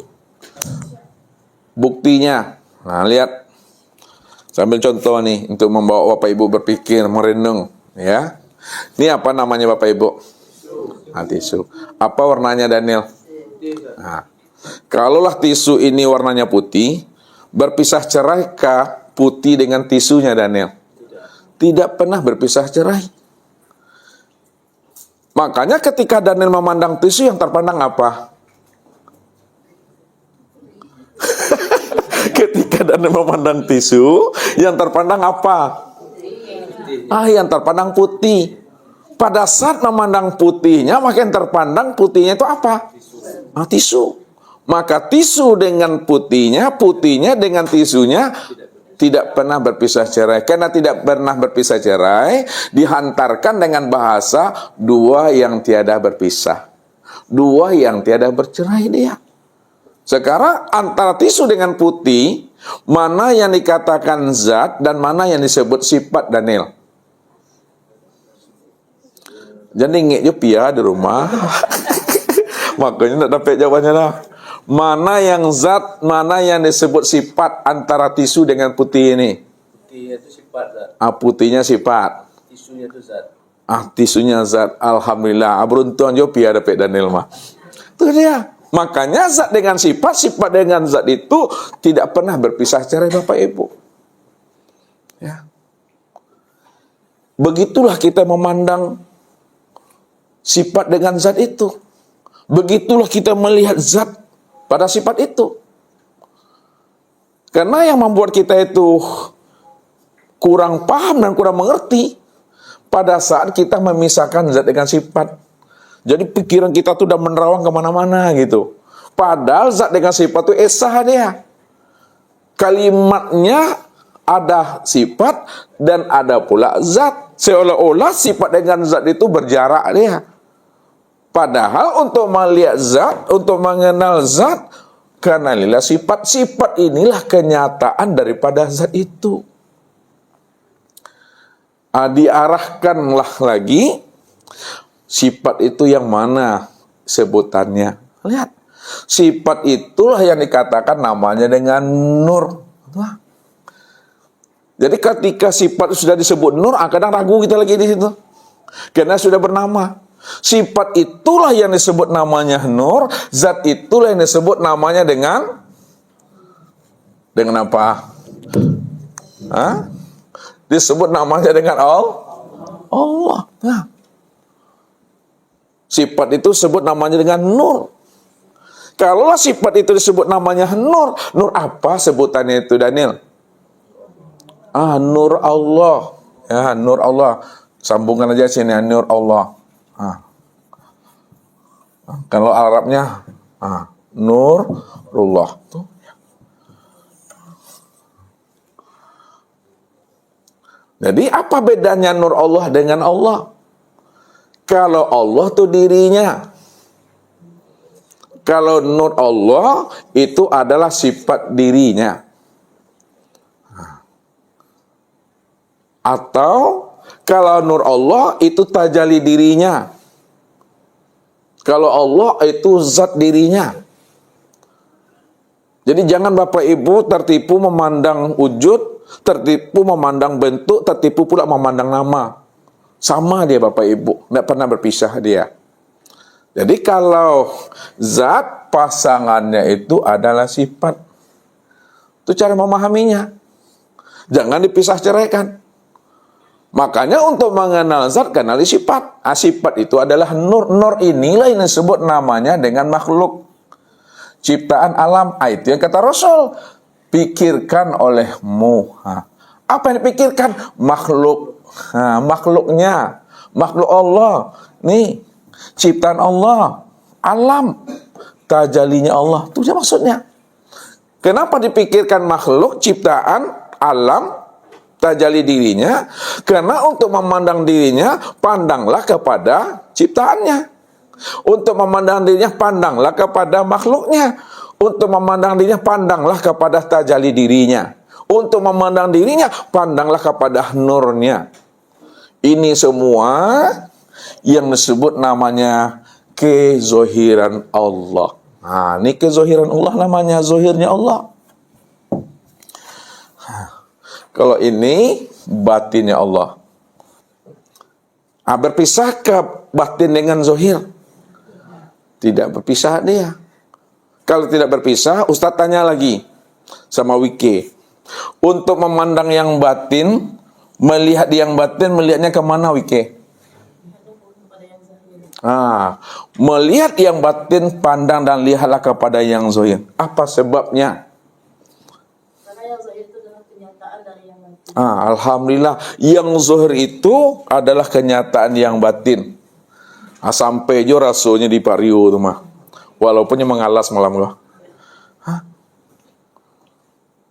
Speaker 1: Buktinya, nah lihat, sambil contoh nih untuk membawa Bapak Ibu berpikir, merenung, ya. Ini apa namanya Bapak Ibu? Tisu. Apa warnanya Daniel? Nah, kalaulah tisu ini warnanya putih, berpisah ceraikah putih dengan tisunya Daniel? Tidak pernah berpisah cerai. Makanya ketika Daniel memandang tisu, yang terpandang apa? Ketika Daniel memandang tisu, yang terpandang apa? Yang terpandang putih. Pada saat memandang putihnya, makin terpandang putihnya itu apa? Tisu. Maka tisu dengan putihnya, putihnya dengan tisunya tidak pernah berpisah cerai. Karena tidak pernah berpisah cerai, dihantarkan dengan bahasa dua yang tiada berpisah. Dua yang tiada bercerai dia. Sekarang antara tisu dengan putih, mana yang dikatakan zat dan mana yang disebut sifat Daniel? Jadi ngek pia di rumah. Makanya tak dapat jawabannya lah. Mana yang zat, mana yang disebut sifat antara tisu dengan putih ini?
Speaker 2: Putihnya itu sifat, zat.
Speaker 1: Putihnya sifat.
Speaker 2: Tisunya itu zat.
Speaker 1: Tisunya zat. Alhamdulillah. Beruntung jo pia dapat Daniel mah. Itu dia. Makanya zat dengan sifat, sifat dengan zat itu tidak pernah berpisah cerai Bapak Ibu. Ya. Begitulah kita memandang sifat dengan zat itu. Begitulah kita melihat zat pada sifat itu. Karena yang membuat kita itu kurang paham dan kurang mengerti pada saat kita memisahkan zat dengan sifat. Jadi pikiran kita tuh udah menerawang kemana-mana gitu. Padahal zat dengan sifat itu esa dia. Kalimatnya ada sifat dan ada pula zat. Seolah-olah sifat dengan zat itu berjarak dia. Padahal untuk melihat zat, untuk mengenal zat, kenalilah sifat. Sifat inilah kenyataan daripada zat itu. Diarahkanlah lagi. Sifat itu yang mana sebutannya? Lihat. Sifat itulah yang dikatakan namanya dengan nur. Jadi ketika sifat sudah disebut nur, kadang ragu kita lagi di situ. Karena sudah bernama. Sifat itulah yang disebut namanya nur, zat itulah yang disebut namanya dengan apa? Disebut namanya dengan Allah. Nah. Sifat itu sebut namanya dengan nur. Kalaulah sifat itu disebut namanya nur, nur apa sebutannya itu Daniel? Nur Allah. Ya, nur Allah. Sambungan aja sini, nur Allah. Kalau Arabnya Nurullah. Jadi apa bedanya nur Allah dengan Allah? Kalau Allah itu dirinya. Kalau nur Allah itu adalah sifat dirinya. Atau kalau nur Allah itu tajalli dirinya. Kalau Allah itu zat dirinya. Jadi jangan Bapak Ibu tertipu memandang wujud, tertipu memandang bentuk, tertipu pula memandang nama. Sama dia Bapak Ibu, tidak pernah berpisah dia. Jadi kalau zat pasangannya itu adalah sifat. Itu cara memahaminya. Jangan dipisah ceraikan. Makanya untuk mengenal zat, kenali sifat. Sifat itu adalah nur. Nur inilah yang disebut namanya dengan makhluk. Ciptaan alam. Itu yang kata Rasul. Pikirkan olehmu. Apa yang dipikirkan? Makhluk. Makhluknya. Makhluk Allah. Nih. Ciptaan Allah. Alam. Tajalinya Allah. Itu maksudnya. Kenapa dipikirkan makhluk, ciptaan, alam, tajalli dirinya? Karena untuk memandang dirinya, pandanglah kepada ciptaannya. Untuk memandang dirinya, pandanglah kepada makhluknya. Untuk memandang dirinya, pandanglah kepada tajalli dirinya. Untuk memandang dirinya, pandanglah kepada nurnya. Ini semua yang disebut namanya kezohiran Allah. Nah, ini kezohiran Allah namanya, zohirnya Allah. Kalau ini batinnya Allah. Berpisahkah batin dengan zohir? Tidak berpisah dia. Kalau tidak berpisah, Ustadz tanya lagi sama Wike. Untuk memandang yang batin, melihat yang batin, melihatnya kemana Wike? Melihat yang batin, pandang dan lihatlah kepada yang zohir. Apa sebabnya?
Speaker 3: Karena yang zohir itu adalah kenyataan dari yang batin.
Speaker 1: Alhamdulillah, yang zohir itu adalah kenyataan yang batin. Sampai jo rasulnya di Pak Rio tuh mah. Walaupun yang mengalas malam gua.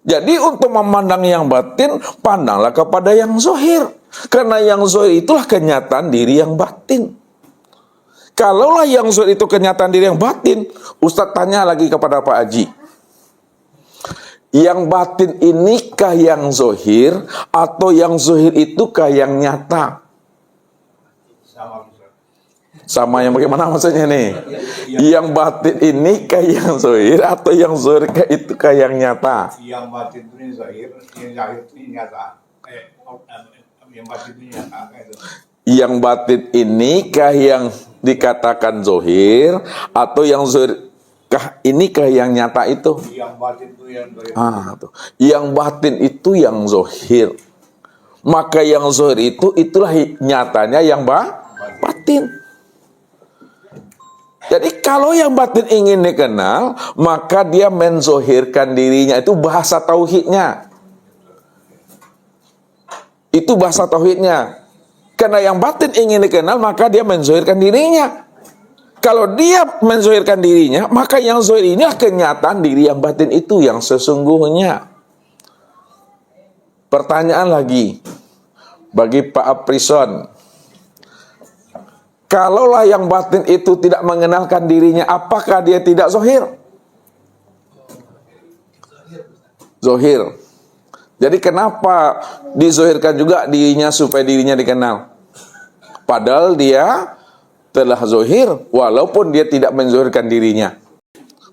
Speaker 1: Jadi untuk memandang yang batin, pandanglah kepada yang zohir. Karena yang zohir itulah kenyataan diri yang batin. Kalaulah yang zohir itu kenyataan diri yang batin, Ustadz tanya lagi kepada Pak Haji. Yang batin inikah yang zohir, atau yang zohir itukah yang nyata? Sama yang bagaimana maksudnya nih? Yang batin ini kah yang zohir, atau yang zohir kah itu kah yang nyata?
Speaker 4: Yang batin itu zahir, yang zahir itu nyata. Yang batin itu nyata.
Speaker 1: Yang batin ini kah yang dikatakan zohir, atau yang zohir kah ini kah yang nyata itu?
Speaker 4: Yang batin itu yang zahir.
Speaker 1: Tuh. Yang batin itu yang zohir. Maka yang zohir itu itulah nyatanya yang batin. Jadi kalau yang batin ingin dikenal, maka dia menzohirkan dirinya. Itu bahasa tauhidnya. Itu bahasa tauhidnya. Karena yang batin ingin dikenal, maka dia menzohirkan dirinya. Kalau dia menzohirkan dirinya, maka yang zohir ini kenyataan diri yang batin itu yang sesungguhnya. Pertanyaan lagi bagi Pak Aprison. Kalaulah yang batin itu tidak mengenalkan dirinya, apakah dia tidak zohir? Zohir. Jadi kenapa dizohirkan juga dirinya supaya dirinya dikenal? Padahal dia telah zohir, walaupun dia tidak menzohirkan dirinya.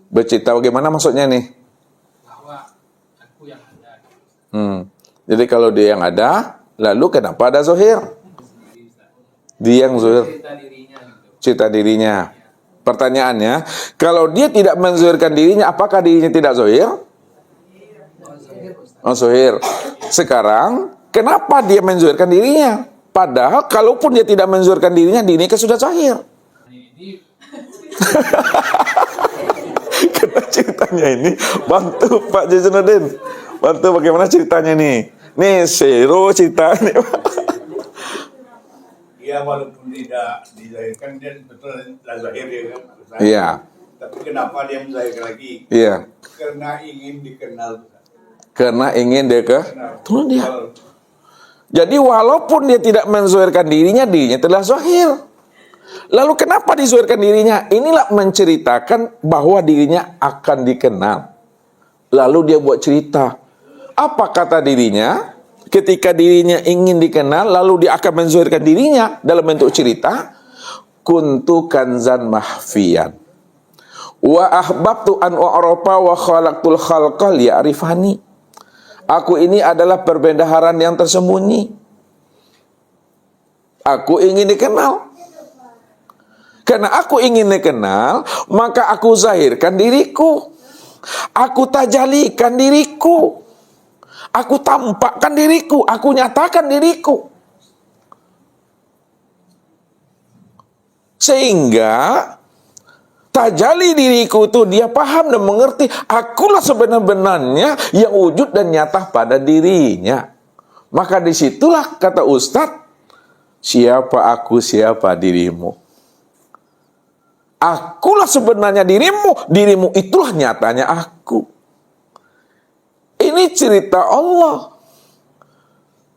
Speaker 1: Bercerita bagaimana maksudnya nih?
Speaker 2: Bahwa aku yang ada.
Speaker 1: Jadi kalau dia yang ada, lalu kenapa ada zohir? Dia yang zohir.
Speaker 2: Cerita dirinya gitu.
Speaker 1: Cita dirinya. Pertanyaannya, kalau dia tidak menzohirkan dirinya, apakah dirinya tidak zohir? Oh, zohir. Sekarang, kenapa dia menzohirkan dirinya? Padahal, kalaupun dia tidak menzohirkan dirinya, dirinya sudah zohir.
Speaker 2: Ini
Speaker 1: Karena ceritanya ini, bantu Pak Jajanuddin. Bantu bagaimana ceritanya nih. Nih, seru cerita nih.
Speaker 4: Dia walaupun tidak dizahirkan, dia betul zahir ya kan.
Speaker 1: Iya.
Speaker 4: Tapi kenapa dia menzahirkan lagi?
Speaker 1: Iya.
Speaker 4: Karena ingin dikenal.
Speaker 1: Karena ingin dia Tuh dia.
Speaker 4: Kalau
Speaker 1: Jadi walaupun dia tidak menzohirkan dirinya telah zohir. Lalu kenapa dizohirkan dirinya? Inilah menceritakan bahwa dirinya akan dikenal. Lalu dia buat cerita. Apa kata dirinya? Ketika dirinya ingin dikenal, lalu dia akan menzohirkan dirinya dalam bentuk cerita. Kuntu kanzan mahfiyan. Wa ahbabtu an u'rafa wa khalaqtul khalqa liya'rifani. Aku ini adalah perbendaharaan yang tersembunyi. Aku ingin dikenal. Karena aku ingin dikenal, maka aku zahirkan diriku. Aku tajalikan diriku. Aku tampakkan diriku. Aku nyatakan diriku. Sehingga tajali diriku itu dia paham dan mengerti. Akulah sebenar-benarnya yang wujud dan nyata pada dirinya. Maka disitulah kata Ustadz, siapa aku, siapa dirimu. Akulah sebenarnya dirimu, dirimu itulah nyatanya aku. Ini cerita Allah.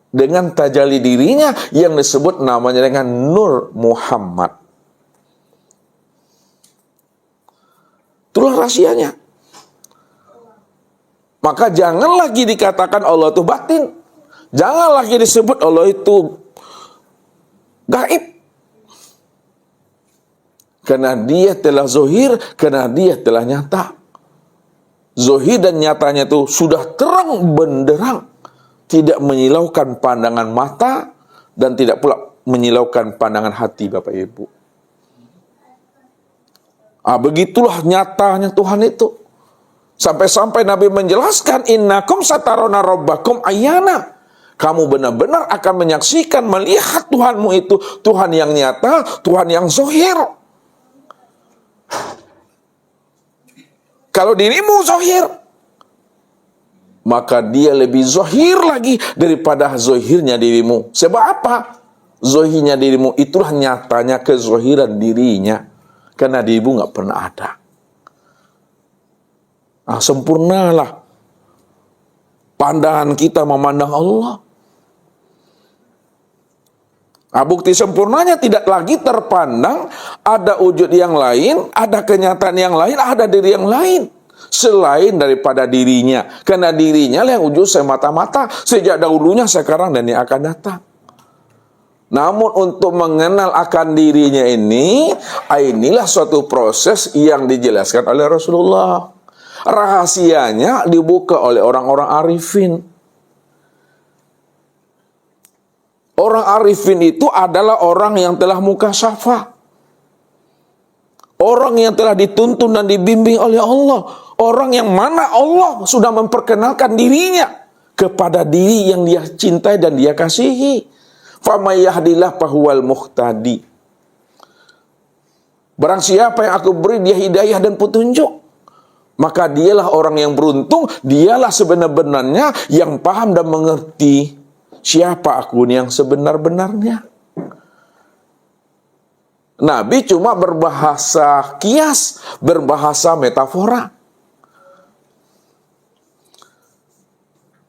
Speaker 1: Dengan tajali dirinya yang disebut namanya dengan Nur Muhammad. Itulah rahasianya. Maka jangan lagi dikatakan Allah itu batin. Jangan lagi disebut Allah itu gaib. Karena dia telah zohir, karena dia telah nyata. Zohir dan nyatanya itu sudah terang benderang, tidak menyilaukan pandangan mata dan tidak pula menyilaukan pandangan hati, Bapak Ibu. Begitulah nyatanya Tuhan itu. Sampai-sampai Nabi menjelaskan, innakum satarona rabbakum ayyana. Kamu benar-benar akan menyaksikan, melihat Tuhanmu itu Tuhan yang nyata, Tuhan yang zohir. Kalau dirimu zohir, maka dia lebih zohir lagi daripada zohirnya dirimu. Sebab apa? Zohirnya dirimu itulah nyatanya kezohiran dirinya. Karena dirimu nggak pernah ada. Sempurnalah pandangan kita memandang Allah. Bukti sempurnanya tidak lagi terpandang ada wujud yang lain, ada kenyataan yang lain, ada diri yang lain selain daripada dirinya. Karena dirinya yang wujud semata-mata sejak dahulunya, sekarang, dan yang akan datang. Namun untuk mengenal akan dirinya inilah suatu proses yang dijelaskan oleh Rasulullah. Rahasianya dibuka oleh orang-orang arifin. Orang arifin itu adalah orang yang telah mukasyafah. Orang yang telah dituntun dan dibimbing oleh Allah. Orang yang mana Allah sudah memperkenalkan dirinya kepada diri yang dia cintai dan dia kasihi. Faman yahdillah fahuwal muhtadi. Barang siapa yang aku beri dia hidayah dan petunjuk, maka dialah orang yang beruntung, dialah sebenar-benarnya yang paham dan mengerti siapa aku yang sebenar-benarnya. Nabi cuma berbahasa kias, berbahasa metafora.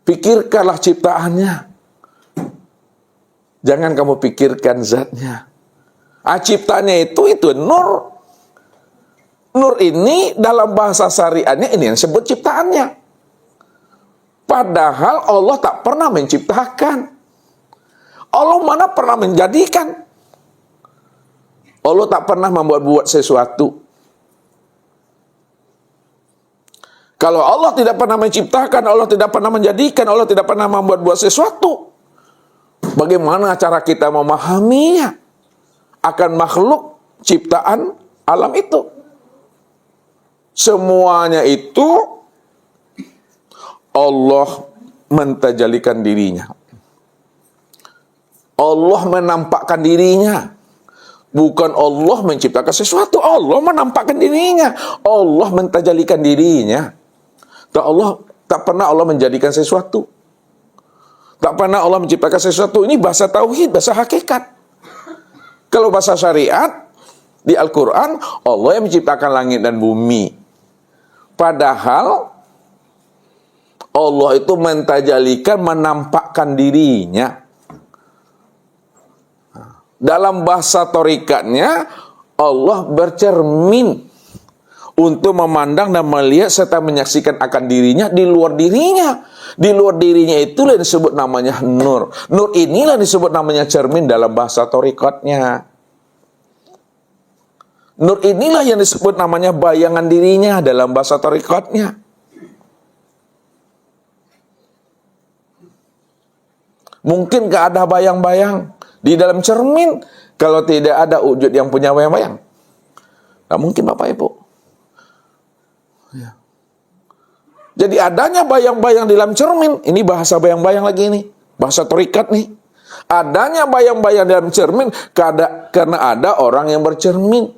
Speaker 1: Pikirkanlah ciptaannya. Jangan kamu pikirkan zatnya. Ciptaannya itu nur. Nur ini dalam bahasa syariatnya ini yang disebut ciptaannya. Padahal Allah tak pernah menciptakan. Allah mana pernah menjadikan. Allah tak pernah membuat sesuatu. Kalau Allah tidak pernah menciptakan, Allah tidak pernah menjadikan, Allah tidak pernah membuat sesuatu, bagaimana cara kita memahaminya akan makhluk ciptaan alam itu? Semuanya itu Allah mentajalikan dirinya. Allah menampakkan dirinya. Bukan Allah menciptakan sesuatu, Allah menampakkan dirinya. Allah mentajalikan dirinya. Tak pernah Allah menjadikan sesuatu. Tak pernah Allah menciptakan sesuatu. Ini bahasa tauhid, bahasa hakikat. Kalau bahasa syariat, di Al-Quran, Allah yang menciptakan langit dan bumi. Padahal Allah itu mentajalikan, menampakkan dirinya. Dalam bahasa torikatnya, Allah bercermin untuk memandang dan melihat serta menyaksikan akan dirinya di luar dirinya. Di luar dirinya itulah yang disebut namanya nur. Nur inilah disebut namanya cermin dalam bahasa torikatnya. Nur inilah yang disebut namanya bayangan dirinya dalam bahasa torikatnya. Mungkin gak ada bayang-bayang di dalam cermin kalau tidak ada wujud yang punya bayang-bayang? Gak mungkin, Bapak Ibu. Ya. Jadi adanya bayang-bayang di dalam cermin, ini bahasa bayang-bayang lagi nih, bahasa torikat nih. Adanya bayang-bayang dalam cermin karena ada orang yang bercermin.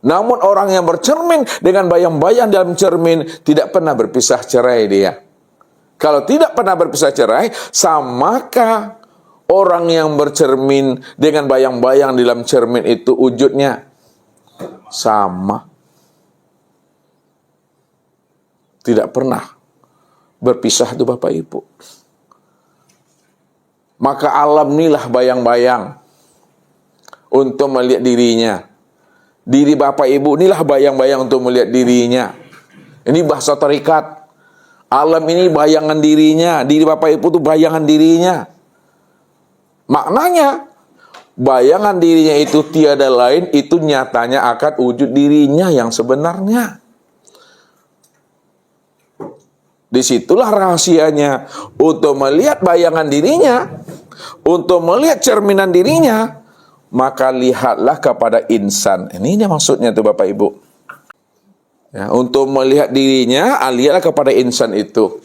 Speaker 1: Namun orang yang bercermin dengan bayang-bayang dalam cermin tidak pernah berpisah cerai dia. Kalau tidak pernah berpisah cerai, samakah orang yang bercermin dengan bayang-bayang di dalam cermin itu wujudnya? Sama. Tidak pernah berpisah itu, Bapak Ibu. Maka alam inilah bayang-bayang untuk melihat dirinya. Diri Bapak Ibu inilah bayang-bayang untuk melihat dirinya. Ini bahasa tarikat. Alam ini bayangan dirinya. Diri Bapak Ibu itu bayangan dirinya. Maknanya, bayangan dirinya itu tiada lain, itu nyatanya akan wujud dirinya yang sebenarnya. Disitulah rahasianya untuk melihat bayangan dirinya, untuk melihat cerminan dirinya, maka lihatlah kepada insan. Ini maksudnya tuh Bapak Ibu. Ya, untuk melihat dirinya, lihatlah kepada insan itu.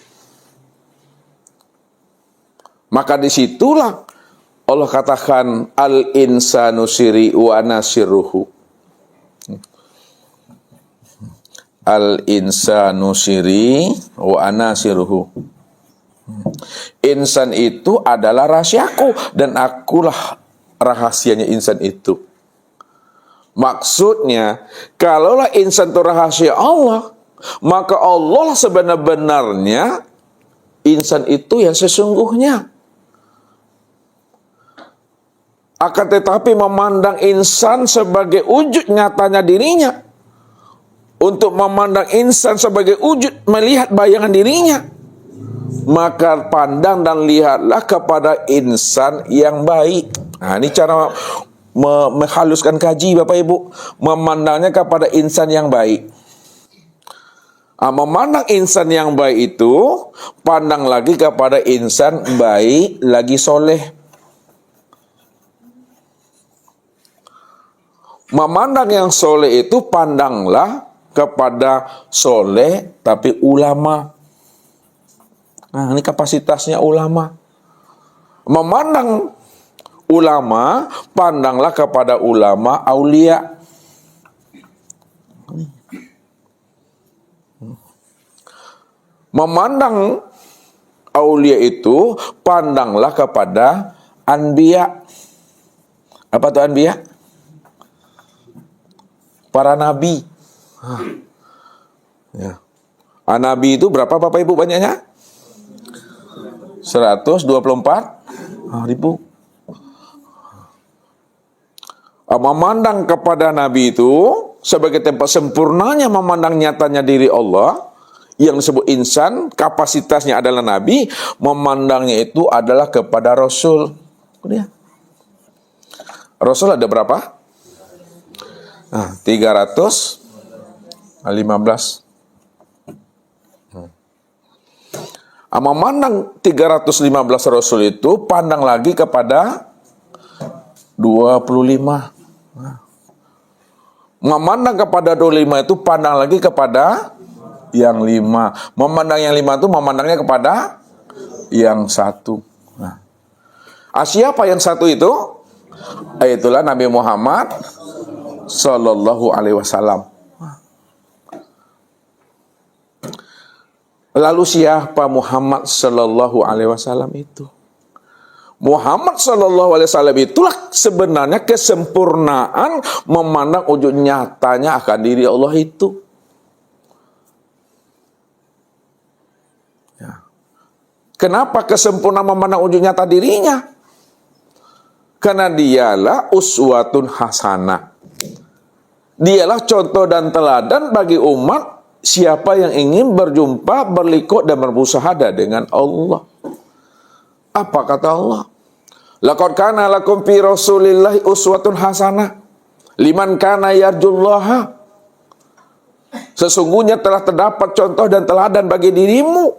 Speaker 1: Maka disitulah Allah katakan al-insanu siri wa nasiruhu. Al-insanu siri wa nasiruhu. Insan itu adalah rahasiaku dan akulah rahasianya insan itu. Maksudnya, kalaulah insan itu rahasia Allah, maka Allah sebenar-benarnya insan itu yang sesungguhnya. Akan tetapi memandang insan sebagai wujud nyatanya dirinya, untuk memandang insan sebagai wujud melihat bayangan dirinya, maka pandang dan lihatlah kepada insan yang baik. Nah, ini cara menghaluskan kaji Bapak Ibu, memandangnya kepada insan yang baik. Memandang insan yang baik itu, pandang lagi kepada insan baik lagi soleh. Memandang yang soleh itu, pandanglah kepada soleh tapi ulama. Nah, ini kapasitasnya ulama. Memandang ulama, pandanglah kepada ulama aulia. Memandang aulia itu, pandanglah kepada anbiya. Apa itu anbiya? Para nabi. Ya. Nabi itu berapa Bapak Ibu banyaknya? 124 ribu. Memandang kepada Nabi itu sebagai tempat sempurnanya memandang nyatanya diri Allah, yang disebut insan, kapasitasnya adalah Nabi, memandangnya itu adalah kepada Rasul. Rasul ada berapa? 315. Memandang 315 Rasul itu, pandang lagi kepada 25. Memandang kepada 25 itu, pandang lagi kepada yang 5. Memandang yang 5 itu, memandangnya kepada yang 1. Siapa yang 1 itu? Itulah Nabi Muhammad Sallallahu Alaihi Wasallam. Lalu siapa Muhammad Sallallahu Alaihi Wasallam itu? Muhammad Sallallahu Alaihi Wasallam itulah sebenarnya kesempurnaan memandang wujud nyatanya akan diri Allah itu. Ya. Kenapa kesempurnaan memandang wujud nyata dirinya? Karena dialah uswatun hasanah. Dialah contoh dan teladan bagi umat siapa yang ingin berjumpa, berliku dan bermusyahadah dengan Allah. Apa kata Allah? Laqad kana lakum fi Rasulillahi uswatun hasanah liman kana yarjullaha. Sesungguhnya telah terdapat contoh dan teladan bagi dirimu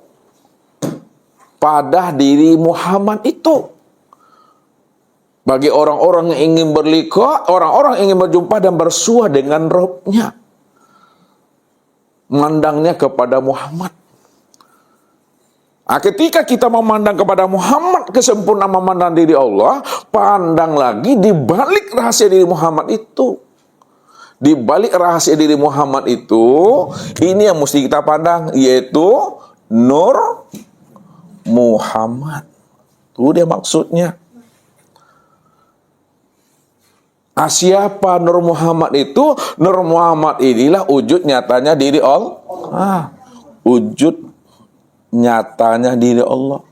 Speaker 1: pada diri Muhammad itu. Bagi orang-orang yang ingin berliqa, orang-orang yang ingin berjumpa dan bersua dengan Rabb-Nya. Memandangnya kepada Muhammad. Ketika kita memandang kepada Muhammad, kesempurnaan memandang diri Allah, pandang lagi di balik rahasia diri Muhammad itu. Di balik rahasia diri Muhammad itu, ini yang mesti kita pandang, yaitu Nur Muhammad. Itu dia maksudnya. Siapa Nur Muhammad itu? Nur Muhammad inilah wujud nyatanya diri Allah. Wujud nyatanya diri Allah.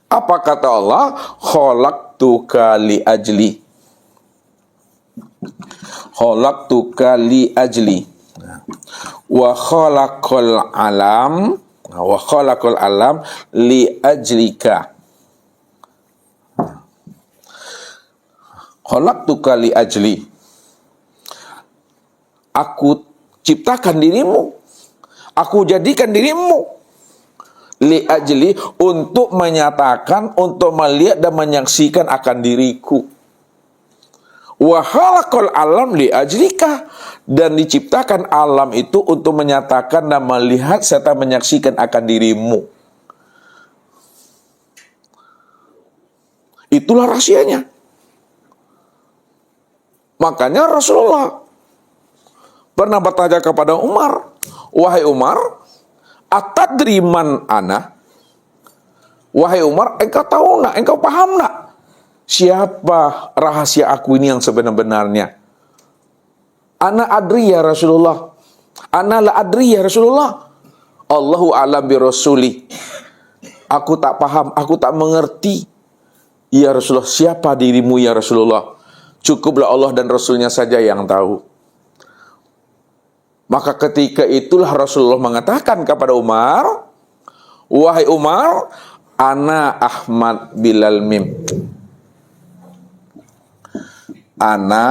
Speaker 1: Apa kata Allah? Khalaqtuka li ajli. Khalaqtuka li ajli. Wa khalaqal alam. Wa khalaqal alam li ajlika. Khalaqtuka li ajli. Aku ciptakan dirimu. Aku jadikan dirimu. Li ajli, untuk menyatakan, untuk melihat dan menyaksikan akan diriku. Wa khalaqal alam li ajlika, dan diciptakan alam itu untuk menyatakan dan melihat serta menyaksikan akan dirimu. Itulah rahasianya. Makanya Rasulullah pernah bertanya kepada Umar, wahai Umar, atadri man ana? Wahai Umar, engkau tahu nak, engkau paham nak, siapa rahasia aku ini yang sebenar-benarnya? Ana adri ya Rasulullah. Ana la adri ya Rasulullah. Allahu a'lam bi rasuli. Aku tak paham, aku tak mengerti. Ya Rasulullah, siapa dirimu ya Rasulullah? Cukuplah Allah dan Rasulnya saja yang tahu. Maka ketika itulah Rasulullah mengatakan kepada Umar, wahai Umar, ana Ahmad bilal mim. Ana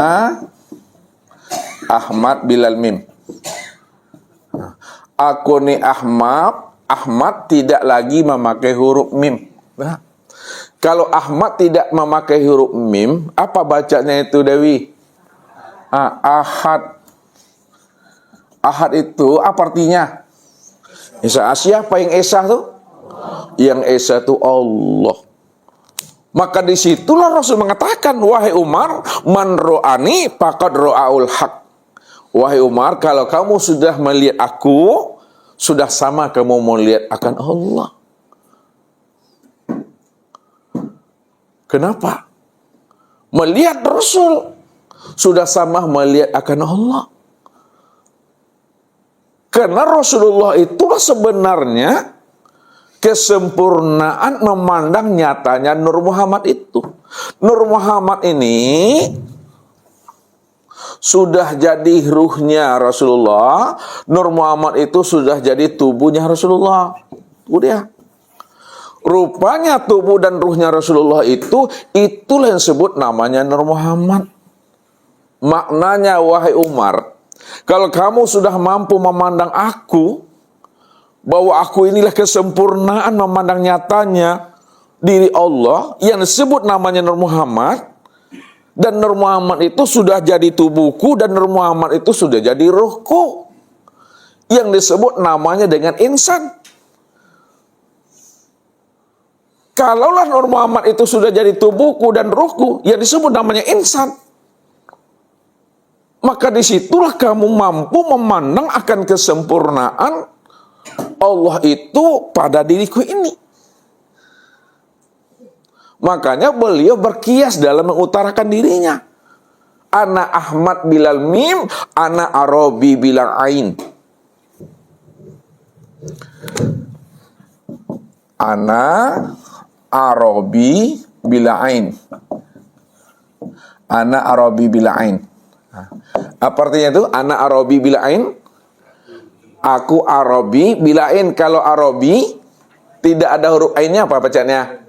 Speaker 1: Ahmad bilal mim. Aku ni Ahmad tidak lagi memakai huruf mim. Nah, kalau Ahmad tidak memakai huruf mim, apa bacanya itu Dewi? Ahad. Ahad itu apa artinya? Esa. Siapa yang Esa tuh? Yang Esa itu Allah. Maka disitulah Rasul mengatakan, wahai Umar, man ro'ani faqad ro'aul haq. Wahai Umar, kalau kamu sudah melihat aku, sudah sama kamu melihat akan Allah. Kenapa? Melihat Rasul sudah sama melihat akan Allah. Karena Rasulullah itulah sebenarnya kesempurnaan memandang nyatanya Nur Muhammad itu. Nur Muhammad ini sudah jadi ruhnya Rasulullah. Nur Muhammad itu sudah jadi tubuhnya Rasulullah. Udah. Rupanya tubuh dan ruhnya Rasulullah itulah yang disebut namanya Nur Muhammad. Maknanya, wahai Umar, kalau kamu sudah mampu memandang aku, bahwa aku inilah kesempurnaan memandang nyatanya diri Allah, yang disebut namanya Nur Muhammad, dan Nur Muhammad itu sudah jadi tubuhku, dan Nur Muhammad itu sudah jadi ruhku, yang disebut namanya dengan insan. Kalaulah Nur Muhammad itu sudah jadi tubuhku dan ruhku, yang disebut namanya insan, maka disitulah kamu mampu memandang akan kesempurnaan Allah itu pada diriku ini. Makanya beliau berkias dalam mengutarakan dirinya. Ana Ahmad bilal mim, ana Arabi bilal ain. Ana Arabi bila ain. Ana Arabi bila ain. Apa artinya itu? Ana Arabi bila ain. Aku Arabi bila ain. Kalau Arabi tidak ada huruf ainnya, apa bacanya?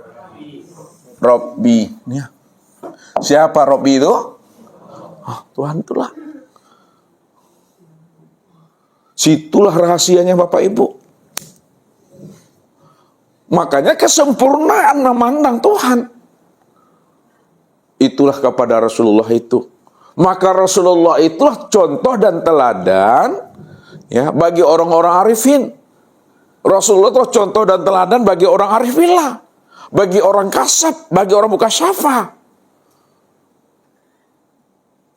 Speaker 1: Robbi. Siapa Robbi itu? Tuhan itulah. Situlah rahasianya Bapak Ibu. Makanya kesempurnaan memandang Tuhan itulah kepada Rasulullah itu. Maka Rasulullah itulah contoh dan teladan ya bagi orang-orang arifin. Rasulullah itu contoh dan teladan bagi orang arifillah, bagi orang kasab, bagi orang mukasyafah.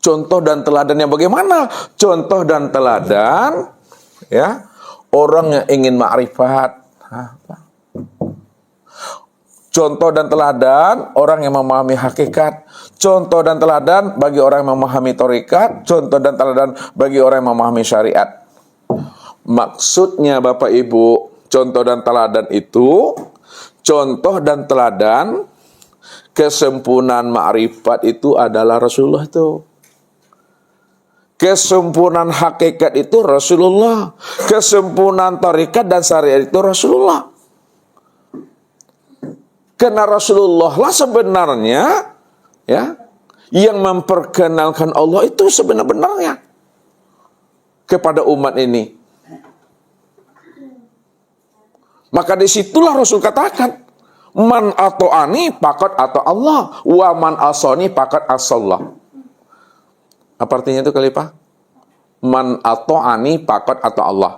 Speaker 1: Contoh dan teladan yang bagaimana? Contoh dan teladan ya orang yang ingin ma'rifat. Contoh dan teladan orang yang memahami hakikat. Contoh dan teladan bagi orang yang memahami thariqat. Contoh dan teladan bagi orang yang memahami syariat. Maksudnya Bapak Ibu, contoh dan teladan itu, contoh dan teladan kesempurnaan ma'rifat itu adalah Rasulullah itu. Kesempurnaan hakikat itu Rasulullah. Kesempurnaan thariqat dan syariat itu Rasulullah. Karena Rasulullah lah sebenarnya ya yang memperkenalkan Allah itu sebenar-benarnya kepada umat ini. Maka disitulah Rasul katakan, man ato'ani pakat atau Allah, wa man asoni pakat asallah. Apa artinya itu Khalifah? Man ato'ani pakat atau Allah.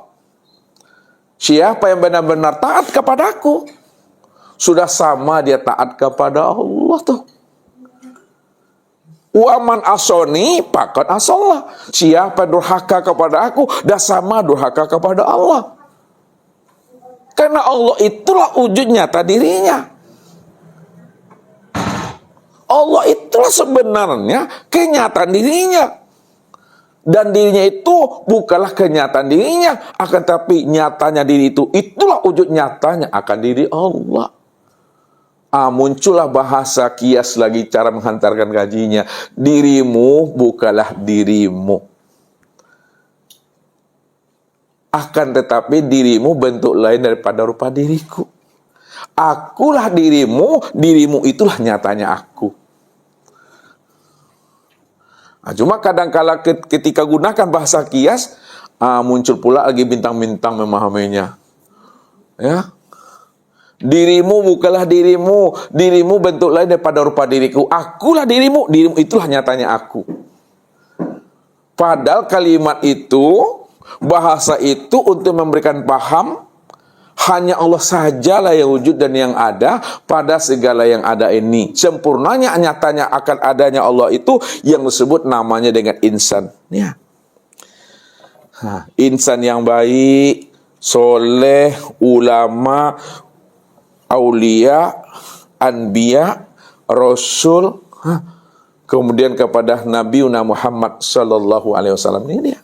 Speaker 1: Siapa yang benar-benar taat kepadaku, sudah sama dia taat kepada Allah tuh. Wa man asoni pakat asallah. Siapa durhaka kepada aku, dah sama durhaka kepada Allah. Karena Allah itulah wujud nyata dirinya. Allah itulah sebenarnya kenyataan dirinya. Dan dirinya itu bukanlah kenyataan dirinya, akan tapi nyatanya diri itu, itulah wujud nyatanya akan diri Allah. Muncullah bahasa kias lagi cara menghantarkan gajinya. Dirimu bukanlah dirimu. Akan tetapi dirimu bentuk lain daripada rupa diriku. Akulah dirimu, dirimu itulah nyatanya aku. Cuma kadang-kala ketika gunakan bahasa kias, muncul pula lagi bintang-bintang memahaminya. Ya. Dirimu bukanlah dirimu, dirimu bentuk lain daripada rupa diriku. Akulah dirimu, dirimu itulah nyatanya aku. Padahal kalimat itu, bahasa itu untuk memberikan paham, hanya Allah sajalah yang wujud dan yang ada pada segala yang ada ini. Sempurnanya nyatanya akan adanya Allah itu yang disebut namanya dengan insan. Ya. Insan yang baik, soleh, ulama, aulia, anbiya, rasul, kemudian kepada Nabi Muhammad sallallahu alaihi wasallam. Ini dia.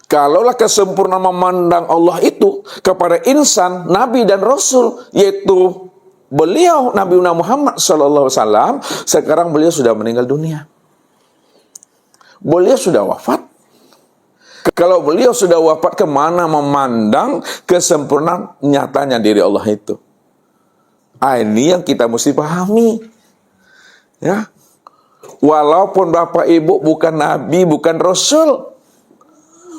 Speaker 1: Kalaulah kesempurnaan memandang Allah itu kepada insan, nabi dan rasul, yaitu beliau Nabi Muhammad sallallahu alaihi wasallam, sekarang beliau sudah meninggal dunia. Beliau sudah wafat. Kalau beliau sudah wafat, kemana memandang kesempurnaan nyatanya diri Allah itu? Ini yang kita mesti pahami. Ya, walaupun bapak ibu bukan nabi, bukan rasul,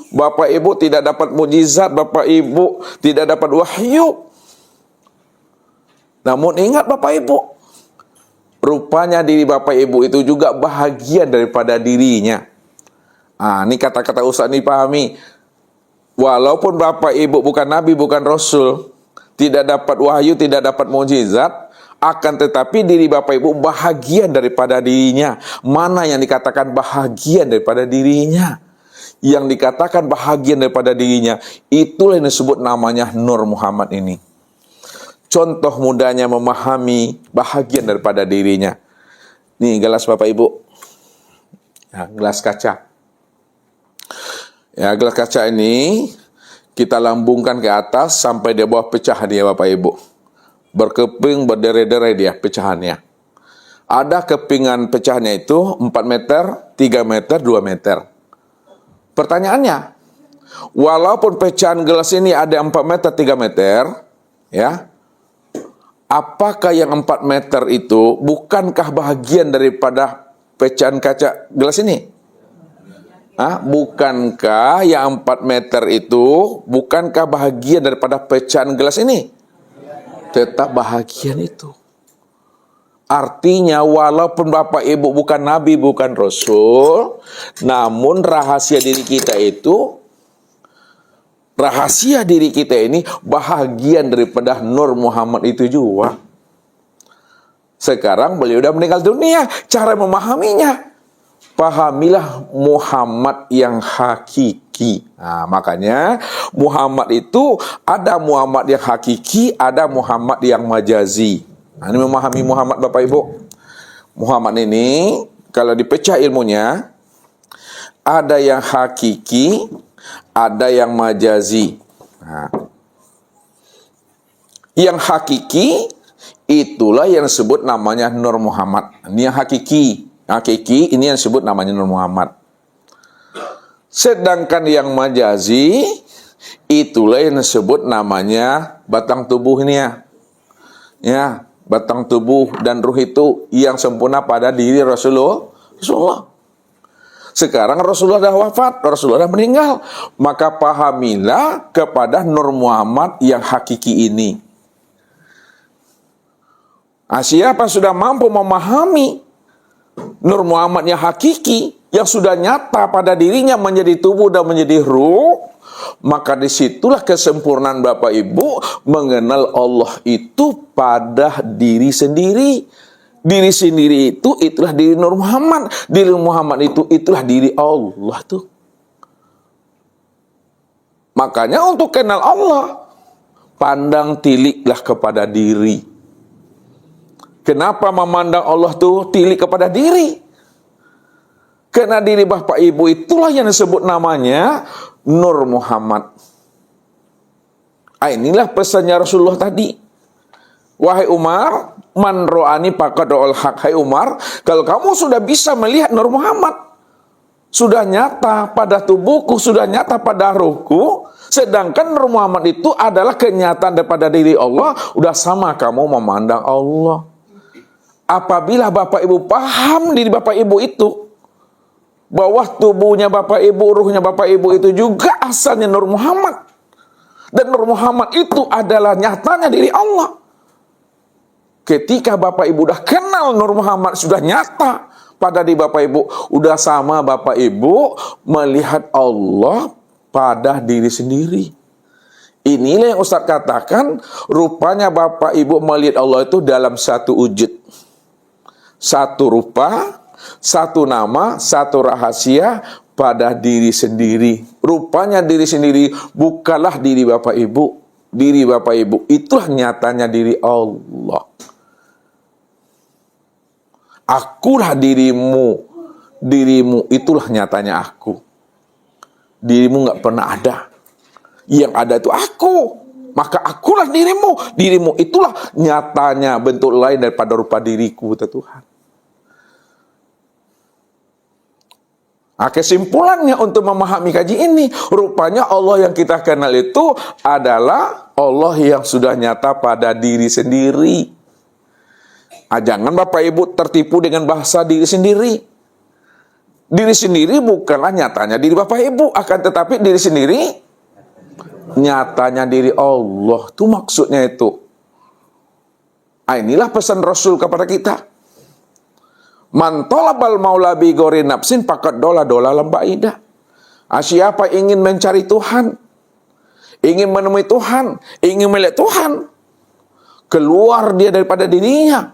Speaker 1: bapak ibu tidak dapat mukjizat, bapak ibu tidak dapat wahyu. Namun ingat bapak ibu, rupanya diri bapak ibu itu juga bahagian daripada dirinya. Ini kata-kata Ustaz ini pahami. Walaupun bapak ibu bukan nabi, bukan rasul, tidak dapat wahyu, tidak dapat mukjizat, akan tetapi diri bapak ibu bahagian daripada dirinya. Mana yang dikatakan bahagian daripada dirinya? Yang dikatakan bahagian daripada dirinya, itulah yang disebut namanya Nur Muhammad ini. Contoh mudahnya memahami bahagian daripada dirinya. Nih gelas bapak ibu. Gelas kaca. Ya, gelas kaca ini kita lambungkan ke atas sampai di bawah pecah dia bapak ibu. Berkeping, berderai-derai dia pecahannya. Ada kepingan pecahnya itu 4 meter, 3 meter, 2 meter. Pertanyaannya, walaupun pecahan gelas ini ada 4 meter, 3 meter, ya, apakah yang 4 meter itu bukankah bahagian daripada pecahan kaca gelas ini? Bukankah yang 4 meter itu bukankah bahagian daripada pecahan gelas ini? Tetap bahagian itu. Artinya walaupun bapak ibu bukan nabi, bukan rasul, namun rahasia diri kita itu, rahasia diri kita ini bahagian daripada Nur Muhammad itu juga. Sekarang beliau sudah meninggal dunia. Cara memahaminya, pahamilah Muhammad yang hakiki. Makanya Muhammad itu ada Muhammad yang hakiki, ada Muhammad yang majazi. Ini memahami Muhammad bapak ibu. Muhammad ini kalau dipecah ilmunya, ada yang hakiki, ada yang majazi. Yang hakiki itulah yang disebut namanya Nur Muhammad. Ini yang hakiki. Hakiki ini yang disebut namanya Nur Muhammad. Sedangkan yang majazi itulah yang disebut namanya batang tubuh ini ya. batang tubuh dan ruh itu yang sempurna pada diri Rasulullah. Sekarang Rasulullah dah wafat, Rasulullah dah meninggal. Maka pahamilah kepada Nur Muhammad yang hakiki ini. Siapa sudah mampu memahami Nur Muhammad yang hakiki, yang sudah nyata pada dirinya menjadi tubuh dan menjadi ruh, maka disitulah kesempurnaan Bapak Ibu mengenal Allah itu pada diri sendiri. Diri sendiri itu itulah diri Nur Muhammad. Diri Muhammad itu itulah diri Allah tuh. Makanya untuk kenal Allah, pandang tiliklah kepada diri. Kenapa memandang Allah tuh tilik kepada diri? Karena diri Bapak Ibu itulah yang disebut namanya Nur Muhammad. Inilah pesannya Rasulullah tadi. Wahai Umar, man ro'ani faqad ra'al haq. Hai Umar, kalau kamu sudah bisa melihat Nur Muhammad, sudah nyata pada tubuhku, sudah nyata pada ruhku, sedangkan Nur Muhammad itu adalah kenyataan daripada diri Allah, udah sama kamu memandang Allah. Apabila Bapak Ibu paham diri Bapak Ibu itu, bahwa tubuhnya Bapak Ibu, ruhnya Bapak Ibu itu juga asalnya Nur Muhammad, dan Nur Muhammad itu adalah nyatanya diri Allah. Ketika Bapak Ibu udah kenal Nur Muhammad, sudah nyata pada diri Bapak Ibu, udah sama Bapak Ibu melihat Allah pada diri sendiri. Inilah yang Ustaz katakan, rupanya Bapak Ibu melihat Allah itu dalam satu wujud. Satu rupa, satu nama, satu rahasia pada diri sendiri. Rupanya diri sendiri bukanlah diri Bapak Ibu. Diri Bapak Ibu itulah nyatanya diri Allah. Akulah dirimu. Dirimu itulah nyatanya aku. Dirimu nggak pernah ada. Yang ada itu aku. Maka akulah dirimu. Dirimu itulah nyatanya bentuk lain daripada rupa diriku, kata Tuhan. Kesimpulannya untuk memahami kaji ini, rupanya Allah yang kita kenal itu adalah Allah yang sudah nyata pada diri sendiri. Jangan Bapak Ibu tertipu dengan bahasa diri sendiri. Diri sendiri bukanlah nyatanya diri Bapak Ibu, akan tetapi diri sendiri nyatanya diri Allah. Itu maksudnya itu. Inilah pesan Rasul kepada kita. Man talabal maula bi ghairi nafsin faqad dola lambaida. Siapa ingin mencari Tuhan, ingin menemui Tuhan, ingin melihat Tuhan, keluar dia daripada dirinya,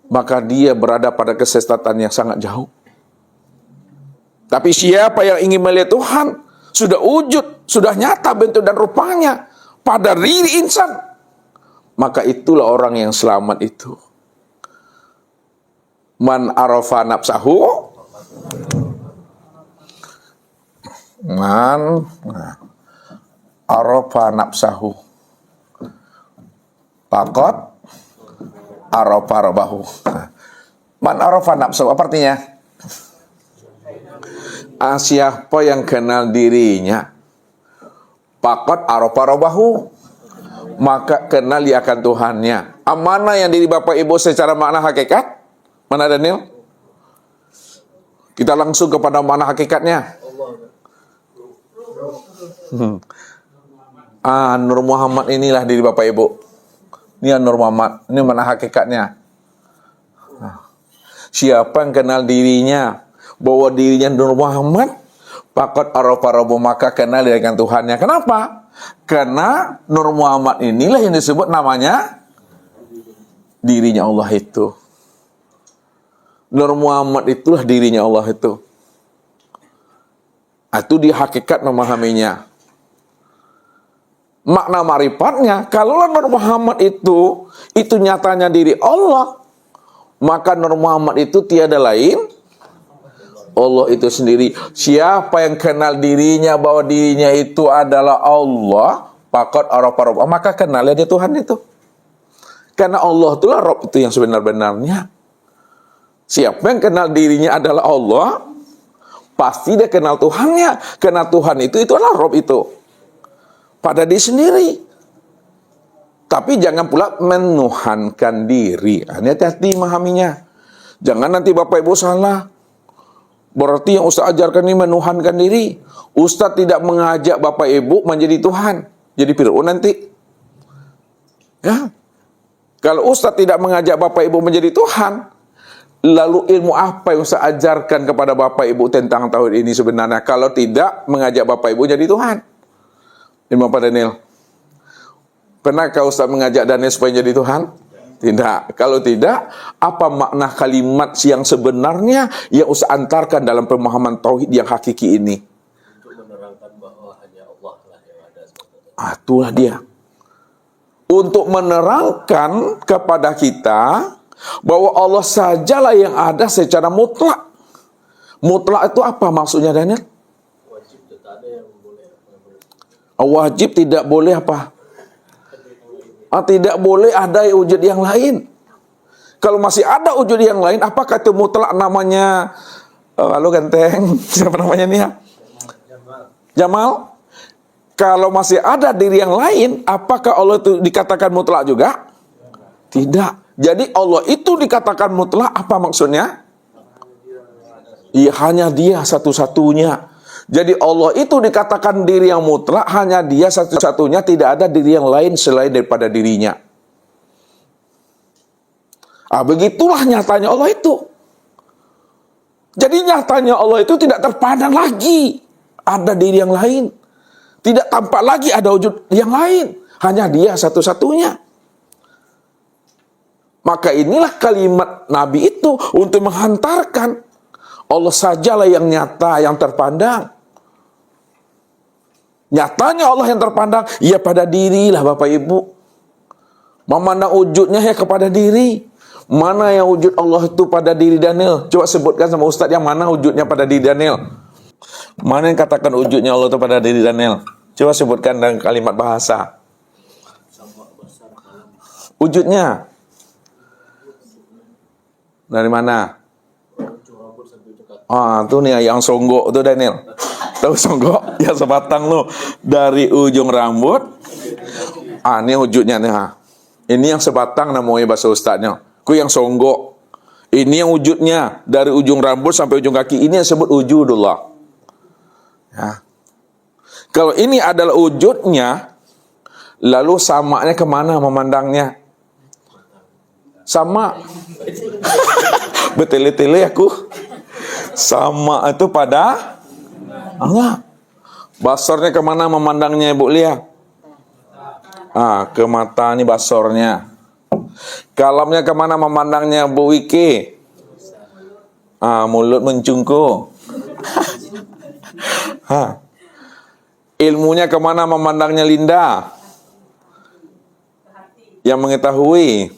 Speaker 1: maka dia berada pada kesesatan yang sangat jauh. Tapi siapa yang ingin melihat Tuhan, sudah wujud, sudah nyata bentuk dan rupanya pada diri insan, maka itulah orang yang selamat itu. Man arafa nafsahu, man arafa nafsahu, faqad arafa rabbahu. Man arafa nafsahu, apa artinya? Siapa yang kenal dirinya, faqad arafa rabbahu, maka kenal dia akan Tuhannya. Mana yang diri Bapak Ibu secara makna hakikat? Mana Daniel? Kita langsung kepada mana hakikatnya? Nur Muhammad inilah diri Bapak Ibu. Ini Nur Muhammad. Ini mana hakikatnya? Siapa yang kenal dirinya, bahwa dirinya Nur Muhammad, faqad arafa rabbahu, maka kenal dengan Tuhannya. Kenapa? Karena Nur Muhammad inilah yang disebut namanya dirinya Allah itu. Nur Muhammad itulah dirinya Allah itu. Itu dia hakikat memahaminya. Makna marifatnya, kalau Nur Muhammad itu nyatanya diri Allah, maka Nur Muhammad itu tiada lain Allah itu sendiri. Siapa yang kenal dirinya bahwa dirinya itu adalah Allah, faqad arafa rabbahu, maka kenalnya dia Tuhan itu. Karena Allah itulah Rabb itu yang sebenar-benarnya. Siapa yang kenal dirinya adalah Allah, pasti dia kenal Tuhannya. Karena Tuhan itu adalah Rabb itu pada diri sendiri. Tapi jangan pula menuhankan diri. Ini hati-hati memahaminya. Jangan nanti Bapak Ibu salah. Berarti yang Ustaz ajarkan ini menuhankan diri. Ustaz tidak mengajak Bapak Ibu menjadi Tuhan. Jadi Fir'aun nanti. Ya. Kalau Ustaz tidak mengajak Bapak Ibu menjadi Tuhan, lalu ilmu apa yang Ustaz ajarkan kepada Bapak Ibu tentang tauhid ini sebenarnya? Kalau tidak mengajak Bapak Ibu jadi Tuhan. Ilmu apa Daniel? Pernahkah Ustaz mengajak Daniel supaya jadi Tuhan? Tidak. Kalau tidak, apa makna kalimat yang sebenarnya yang Ustaz antarkan dalam pemahaman tauhid yang hakiki ini?
Speaker 5: Untuk menerangkan bahwa hanya Allah lah yang ada sebetulnya.
Speaker 1: Itulah dia. Untuk menerangkan kepada kita bahwa Allah sajalah yang ada secara mutlak. Mutlak itu apa maksudnya Daniel?
Speaker 5: Wajib tak ada yang boleh.
Speaker 1: Wajib tidak boleh apa? Tidak boleh ada wujud yang lain. Kalau masih ada wujud yang lain, apakah itu mutlak namanya? Halo ganteng, siapa namanya nih ya? Jamal. Kalau masih ada diri yang lain, apakah Allah itu dikatakan mutlak juga? Tidak. Jadi Allah itu dikatakan mutlak, apa maksudnya? Iya, hanya dia satu-satunya. Jadi Allah itu dikatakan diri yang mutlak, hanya dia satu-satunya, tidak ada diri yang lain selain daripada dirinya. Begitulah nyatanya Allah itu. Jadi nyatanya Allah itu tidak terpandang lagi ada diri yang lain. Tidak tampak lagi ada wujud yang lain. Hanya dia satu-satunya. Maka inilah kalimat Nabi itu untuk menghantarkan Allah sajalah yang nyata, yang terpandang. Nyatanya Allah yang terpandang, ya pada dirilah Bapak Ibu. Memandang wujudnya ya kepada diri. Mana yang wujud Allah itu pada diri Daniel? Coba sebutkan sama Ustaz yang mana wujudnya pada diri Daniel. Mana yang katakan wujudnya Allah itu pada diri Daniel? Coba sebutkan dengan kalimat bahasa. Wujudnya. Dari mana? Tuh nih yang songgok tuh Daniel. Tahu songgok? Yang sebatang lo. Dari ujung rambut. Ini wujudnya nih. Ini yang sebatang namanya bahasa ustadznya. Ku yang songgok. Ini yang wujudnya. Dari ujung rambut sampai ujung kaki. Ini yang disebut wujudullah. Ya. Kalau ini adalah wujudnya, lalu samanya kemana memandangnya? Sama. Betele-tele aku. Sama itu pada Allah. Basarnya kemana memandangnya Ibu Lia? Ke mata nih basornya. Kalamnya kemana memandangnya Bu Wiki? Mulut mencungku. Ilmunya kemana memandangnya Linda? Yang mengetahui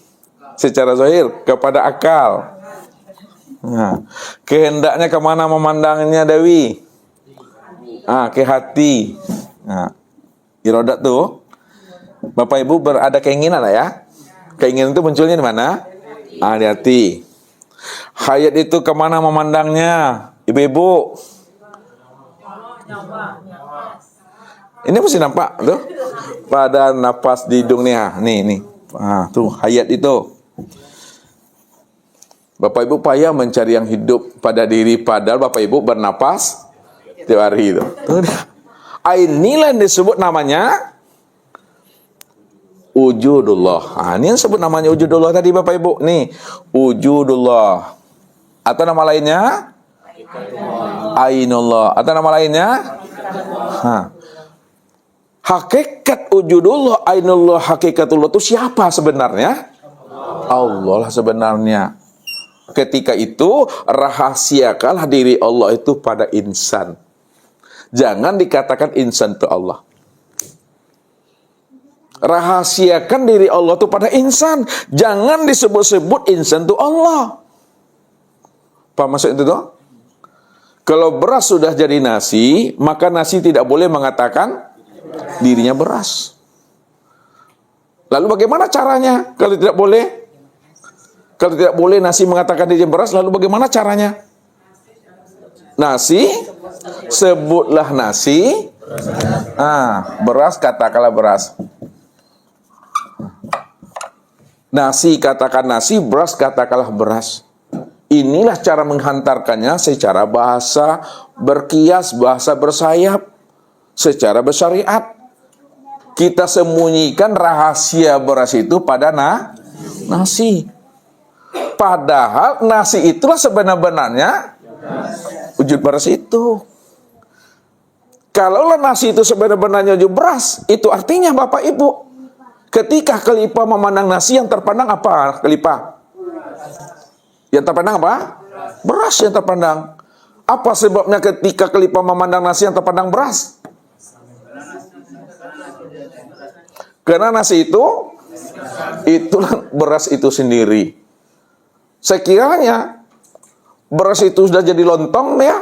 Speaker 1: secara zahir kepada akal. Kehendaknya kemana memandangnya Dewi? Ke hati. Iradat tuh. Bapak Ibu berada keinginan lah ya. Keinginan itu munculnya di mana? Di hati. Hayat itu kemana memandangnya? Ibu-ibu. Ini mesti nampak tuh. Pada napas di hidung nih. Nih. Tuh hayat itu. Bapak Ibu payah mencari yang hidup pada diri, padahal Bapak Ibu bernapas tiap hari itu. Inilah yang disebut namanya wujudullah. Ini yang disebut namanya wujudullah tadi Bapak Ibu. Nih, wujudullah. Atau nama lainnya? Ainullah. Atau nama lainnya? Hakikat wujudullah, ainullah, hakikatullah itu siapa sebenarnya? Allah lah sebenarnya. Ketika itu, rahasiakanlah diri Allah itu pada insan. Jangan dikatakan insan itu Allah. Rahasiakan diri Allah itu pada insan. Jangan disebut-sebut insan itu Allah. Apa maksud itu tuh? Kalau beras sudah jadi nasi, maka nasi tidak boleh mengatakan dirinya beras. Lalu bagaimana caranya kalau tidak boleh? Kalau tidak boleh nasi mengatakan dirinya beras, lalu bagaimana caranya? Nasi, sebutlah nasi. Beras, katakanlah beras. Nasi katakan nasi, beras katakanlah beras. Inilah cara menghantarkannya secara bahasa berkias, bahasa bersayap, secara bersyariat. Kita sembunyikan rahasia beras itu pada nasi. Padahal nasi itulah sebenar-benarnya wujud beras itu. Kalaulah nasi itu sebenar-benarnya wujud beras, itu artinya Bapak Ibu, ketika kelipah memandang nasi, yang terpandang apa? Kelipah. Yang terpandang apa? Beras yang terpandang. Apa sebabnya ketika kelipah memandang nasi yang terpandang beras? Karena nasi itulah beras itu sendiri. Sekiranya beras itu sudah jadi lontong ya,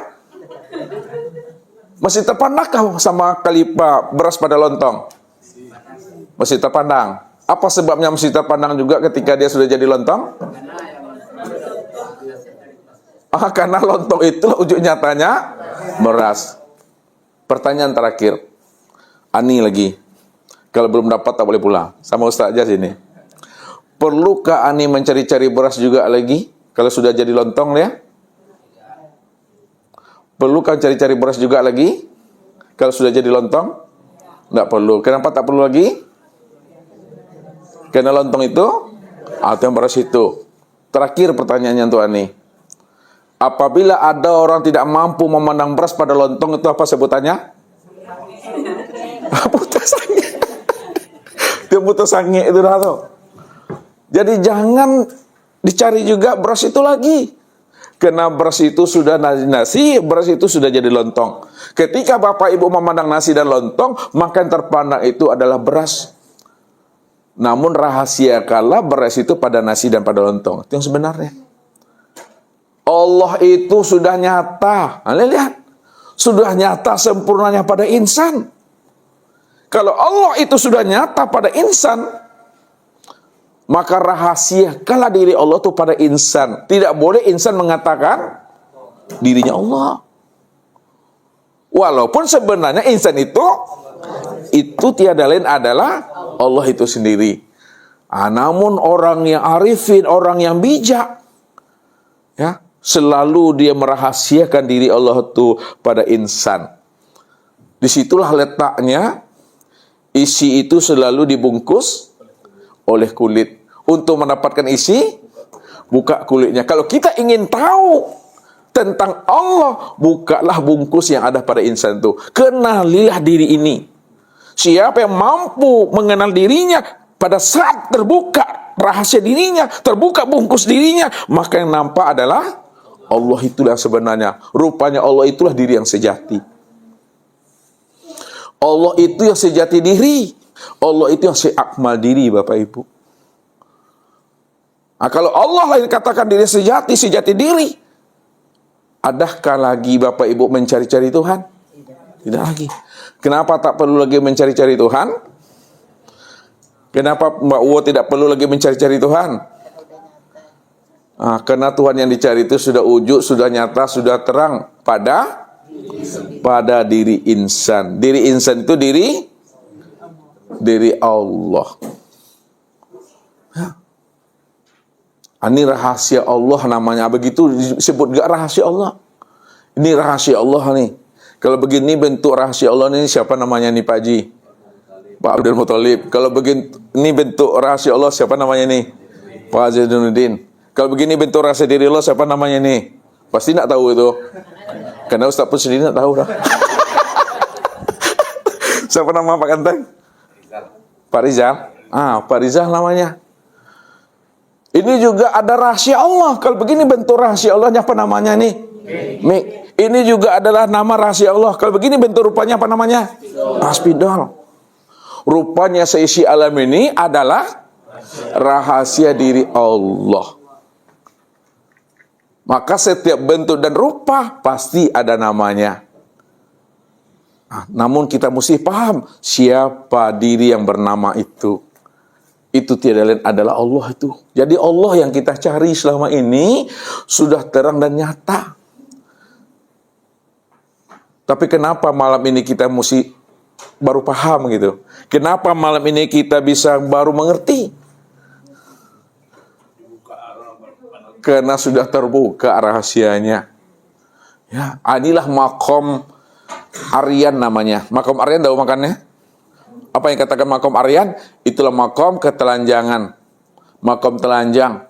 Speaker 1: masih terpandangkah sama kelipah beras pada lontong? Masih terpandang. Apa sebabnya masih terpandang juga ketika dia sudah jadi lontong? Karena lontong itu wujud nyatanya beras. Pertanyaan terakhir, Ani lagi. Kalau belum dapat tak boleh pulang. Sama Ustaz aja sini. Perlukah Ani mencari-cari beras juga lagi? Kalau sudah jadi lontong ya? Perlukah cari-cari beras juga lagi? Kalau sudah jadi lontong? Tidak perlu. Kenapa tak perlu lagi? Karena lontong itu atau yang beras itu. Terakhir pertanyaannya untuk Ani. Apabila ada orang tidak mampu memandang beras pada lontong, itu apa sebutannya? Putus sange. Dia putus sange itu dah tuh. Jadi jangan dicari juga beras itu lagi. Karena beras itu sudah nasi, beras itu sudah jadi lontong. Ketika Bapak Ibu memandang nasi dan lontong, maka yang terpandang itu adalah beras. Namun rahasiakanlah beras itu pada nasi dan pada lontong. Itu yang sebenarnya. Allah itu sudah nyata. Anda lihat. Sudah nyata sempurnanya pada insan. Kalau Allah itu sudah nyata pada insan, maka rahasiakanlah diri Allah itu pada insan. Tidak boleh insan mengatakan dirinya Allah. Walaupun sebenarnya insan itu tiada lain adalah Allah itu sendiri. Namun orang yang arifin, orang yang bijak, ya, selalu dia merahasiakan diri Allah itu pada insan. Disitulah letaknya isi itu selalu dibungkus oleh kulit. Untuk mendapatkan isi, buka kulitnya. Kalau kita ingin tahu tentang Allah, bukalah bungkus yang ada pada insan itu. Kenalilah diri ini. Siapa yang mampu mengenal dirinya, pada saat terbuka rahasia dirinya, terbuka bungkus dirinya, maka yang nampak adalah Allah itulah sebenarnya. Rupanya Allah itulah diri yang sejati. Allah itu yang sejati diri. Allah itu yang seakmal diri, Bapak Ibu. Kalau Allah lain katakan diri sejati diri, adakah lagi Bapak Ibu mencari-cari Tuhan? Tidak lagi. Kenapa tak perlu lagi mencari-cari Tuhan? Kenapa Mbak Uwo tidak perlu lagi mencari-cari Tuhan? Karena Tuhan yang dicari itu sudah wujud, sudah nyata, sudah terang pada diri insan. Diri insan itu diri Allah. Ini rahasia Allah namanya. Begitu disebut gak rahasia Allah? Ini rahasia Allah nih. Kalau begini bentuk rahasia Allah ini siapa namanya nih Pak Haji? Pak Abdul Muthalib. Kalau begini bentuk rahasia Allah siapa namanya nih? Pak Zainuddin. Kalau begini bentuk rahasia diri Allah siapa namanya nih? Pasti nak tahu itu. Karena Ustaz pun sendiri nak tahu dah. Siapa nama Pak Ganteng? Pak Rizal. Pak Rizal namanya. Ini juga ada rahasia Allah. Kalau begini bentuk rahasia Allah apa namanya nih? Mik. Ini juga adalah nama rahasia Allah. Kalau begini bentuk rupanya apa namanya? Aspidol. Rupanya seisi alam ini adalah rahasia diri Allah. Maka setiap bentuk dan rupa pasti ada namanya. Namun kita mesti paham siapa diri yang bernama itu. Itu tiada lain adalah Allah itu. Jadi Allah yang kita cari selama ini sudah terang dan nyata. Tapi kenapa malam ini kita mesti baru paham gitu? Kenapa malam ini kita bisa baru mengerti? Karena sudah terbuka rahasianya. Ya, inilah makom Aryan namanya. Makom Aryan tahu makannya? Apa yang katakan makom Aryan? Itulah makom ketelanjangan. Makom telanjang.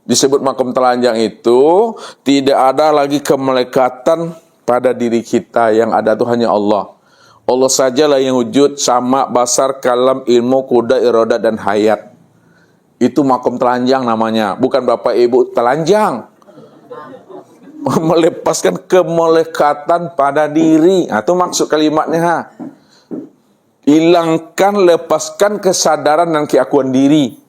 Speaker 1: Disebut makom telanjang itu tidak ada lagi kemelekatan pada diri kita, yang ada itu hanya Allah. Allah sajalah yang wujud, sama, basar, kalam, ilmu, kuda, iroda, dan hayat. Itu makom telanjang namanya. Bukan bapak ibu telanjang. Melepaskan kemelekatan pada diri. Nah, itu maksud kalimatnya. Hilangkan, lepaskan kesadaran dan keakuan diri.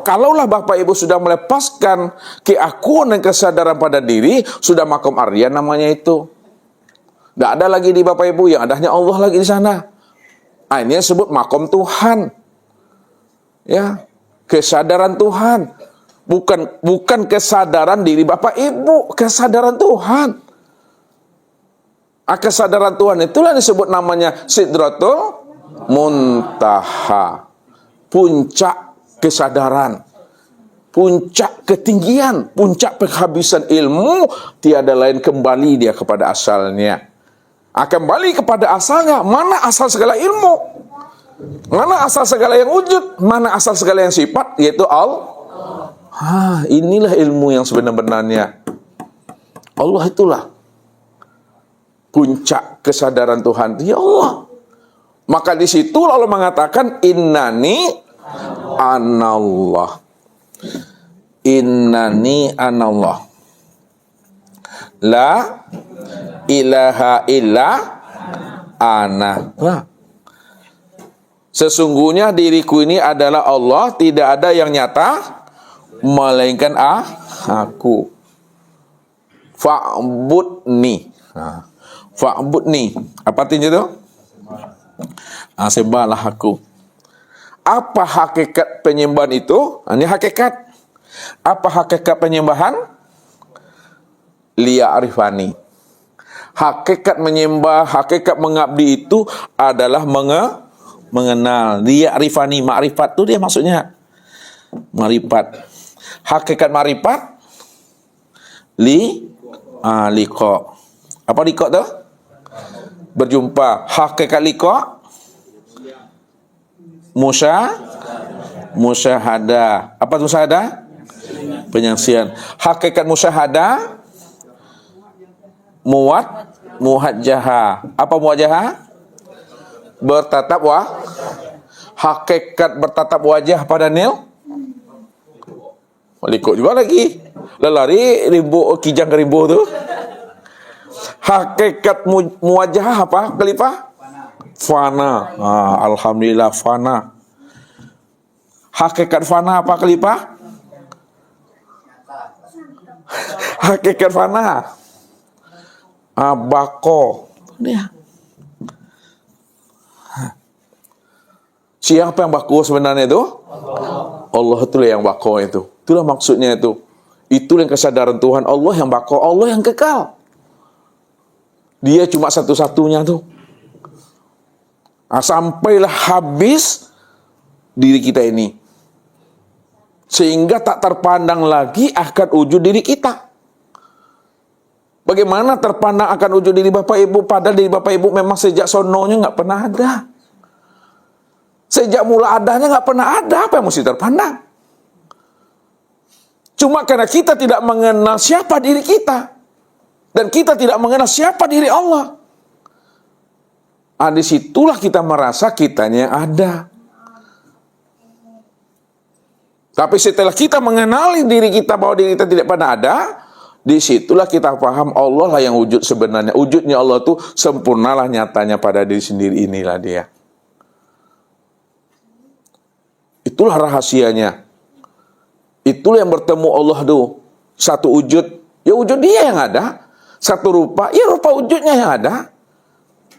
Speaker 1: Kalaulah bapak ibu sudah melepaskan keakuan dan kesadaran pada diri, sudah makom Aryan namanya itu. Tidak ada lagi di bapak ibu, yang adanya Allah lagi di sana. Nah, ini yang disebut makom Tuhan. Ya, kesadaran Tuhan. Bukan kesadaran diri bapak ibu, kesadaran Tuhan. Kesadaran Tuhan itulah disebut namanya Sidratul Muntaha. Puncak kesadaran, puncak ketinggian, puncak penghabisan ilmu, tiada lain kembali dia kepada asalnya. Kembali kepada asalnya. Mana asal segala ilmu? Mana asal segala yang wujud? Mana asal segala yang sifat? Yaitu Allah. Inilah ilmu yang sebenar-benarnya. Allah itulah puncak kesadaran Tuhan. Ya Allah. Maka di situ Allah mengatakan innani anallah. Innani anallah. La ilaha illa ana. Sesungguhnya diriku ini adalah Allah, tidak ada yang nyata melainkan aku. Fa'budni. Fa'budni. Apa artinya itu? Sembahlah aku. Apa hakikat penyembahan itu? Ini hakikat. Apa hakikat penyembahan? Liya'rifani. Hakikat menyembah, hakikat mengabdi itu adalah mengenal. Liya'rifani. Ma'rifat itu dia maksudnya. Ma'rifat. Hakikat ma'rifat liqa. Apa liqa tu? Berjumpa. Hakikat liqa musyahadah. Apa musyahadah? Penyaksian. Hakikat musyahadah muwajjahah. Apa muwajjahah? Bertatap hakikat bertatap wajah pada Nil. Ikut juga lagi. Lelari rimbu kijang ke rimbu tu. Hakikat muwajjahah apa? Khalifah? Fana. Alhamdulillah fana. Hakikat fana apa Khalifah? Hakikat fana. Bako. Dia. Siapa yang bako sebenarnya itu? Allah itulah yang bako itu. Itulah maksudnya itu. Itulah yang kesadaran Tuhan. Allah yang bako, Allah yang kekal. Dia cuma satu-satunya tuh. Sampailah habis diri kita ini. Sehingga tak terpandang lagi akan wujud diri kita. Bagaimana terpandang akan wujud diri Bapak Ibu? Padahal diri Bapak Ibu memang sejak sononya nggak pernah ada. Sejak mula adanya nggak pernah ada. Apa yang mesti terpandang? Cuma karena kita tidak mengenal siapa diri kita. Dan kita tidak mengenal siapa diri Allah. Disitulah kita merasa kitanya yang ada. Tapi setelah kita mengenali diri kita bahwa diri kita tidak pernah ada, disitulah kita paham Allah lah yang wujud sebenarnya. Wujudnya Allah itu sempurnalah nyatanya pada diri sendiri, inilah dia. Itulah rahasianya. Itulah yang bertemu Allah tuh. Satu wujud, ya wujud dia yang ada. Satu rupa, ya rupa wujudnya yang ada.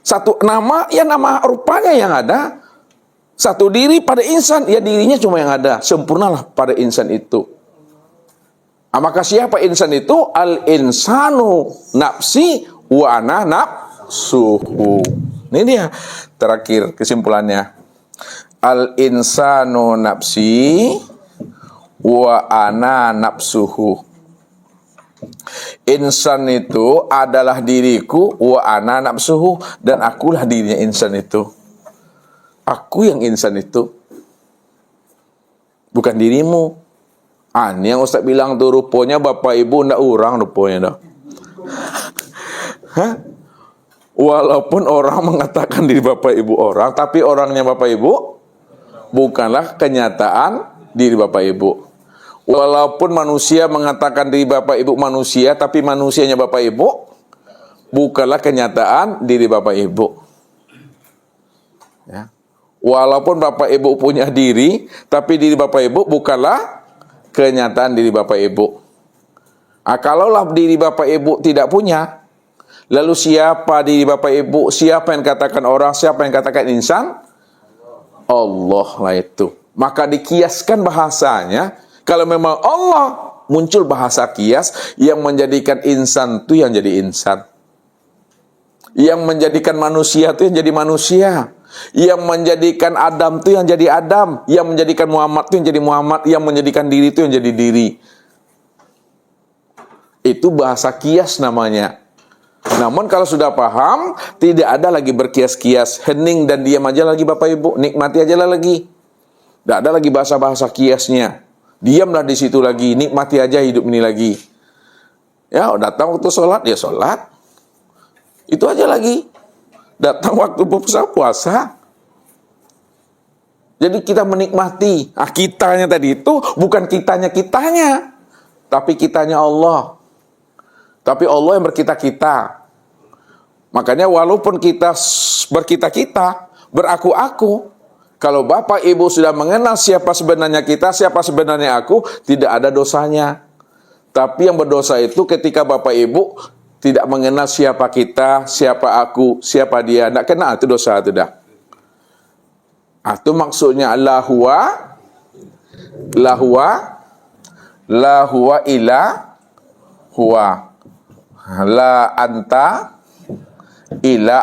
Speaker 1: Satu nama, ya nama rupanya yang ada. Satu diri pada insan, ya dirinya cuma yang ada. Sempurnalah pada insan itu. Maka siapa insan itu? Al-insanu nafsi wa ana nafsuhu. Ini dia terakhir kesimpulannya. Al-insanu nafsi wa ana nafsuhu. Insan itu adalah diriku, wa ana nafsuhu, dan akulah dirinya insan itu. Aku yang insan itu, bukan dirimu. Ini yang Ustaz bilang tuh, rupanya bapak ibu ndak orang rupanya dah. Hah? Walaupun orang mengatakan diri bapak ibu orang, tapi orangnya bapak ibu bukanlah kenyataan diri bapak ibu. Walaupun manusia mengatakan diri bapak ibu manusia, tapi manusianya bapak ibu bukanlah kenyataan diri bapak ibu. Ya. Walaupun bapak ibu punya diri, tapi diri bapak ibu bukanlah kenyataan diri bapak ibu. Kalaulah diri bapak ibu tidak punya, lalu siapa diri bapak ibu? Siapa yang katakan orang? Siapa yang katakan insan? Allah lah itu. Maka dikiaskan bahasanya. Kalau memang Allah, muncul bahasa kias yang menjadikan insan itu yang jadi insan. Yang menjadikan manusia itu yang jadi manusia. Yang menjadikan Adam itu yang jadi Adam. Yang menjadikan Muhammad itu yang jadi Muhammad. Yang menjadikan diri itu yang jadi diri. Itu bahasa kias namanya. Namun kalau sudah paham, tidak ada lagi berkias-kias. Hening dan diam aja lagi Bapak Ibu. Nikmati aja lah lagi. Tidak ada lagi bahasa-bahasa kiasnya. Diamlah di situ lagi. Nikmati aja hidup ini lagi. Ya, datang waktu sholat, ya sholat. Itu aja lagi. Datang waktu berpuasa, puasa. Jadi kita menikmati. Kitanya tadi itu bukan kitanya, tapi kitanya Allah. Tapi Allah yang berkita-kita. Makanya walaupun kita berkita-kita, beraku-aku, kalau Bapak Ibu sudah mengenal siapa sebenarnya kita, siapa sebenarnya aku, tidak ada dosanya. Tapi yang berdosa itu ketika Bapak Ibu tidak mengenal siapa kita, siapa aku, siapa dia. Tidak kena, itu dosa itu dah. Itu maksudnya la huwa ila huwa. La anta ila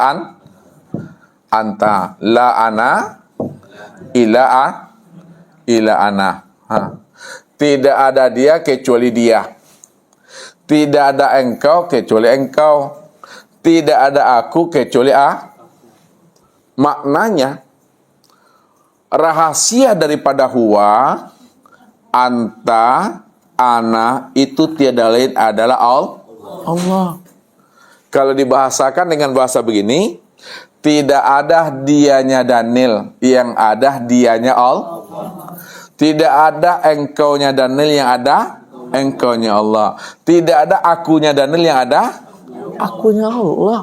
Speaker 1: anta. La ana ila ana. Tidak ada dia kecuali dia. Tidak ada engkau kecuali engkau. Tidak ada aku kecuali Maknanya rahasia daripada huwa, anta, ana itu tiada lain adalah Allah. Kalau dibahasakan dengan bahasa begini, tidak ada dianya Daniel, yang ada dianya Allah. Tidak ada engkaunya Daniel, yang ada engkaunya Allah. Tidak ada akunya Daniel, yang ada akunya Allah.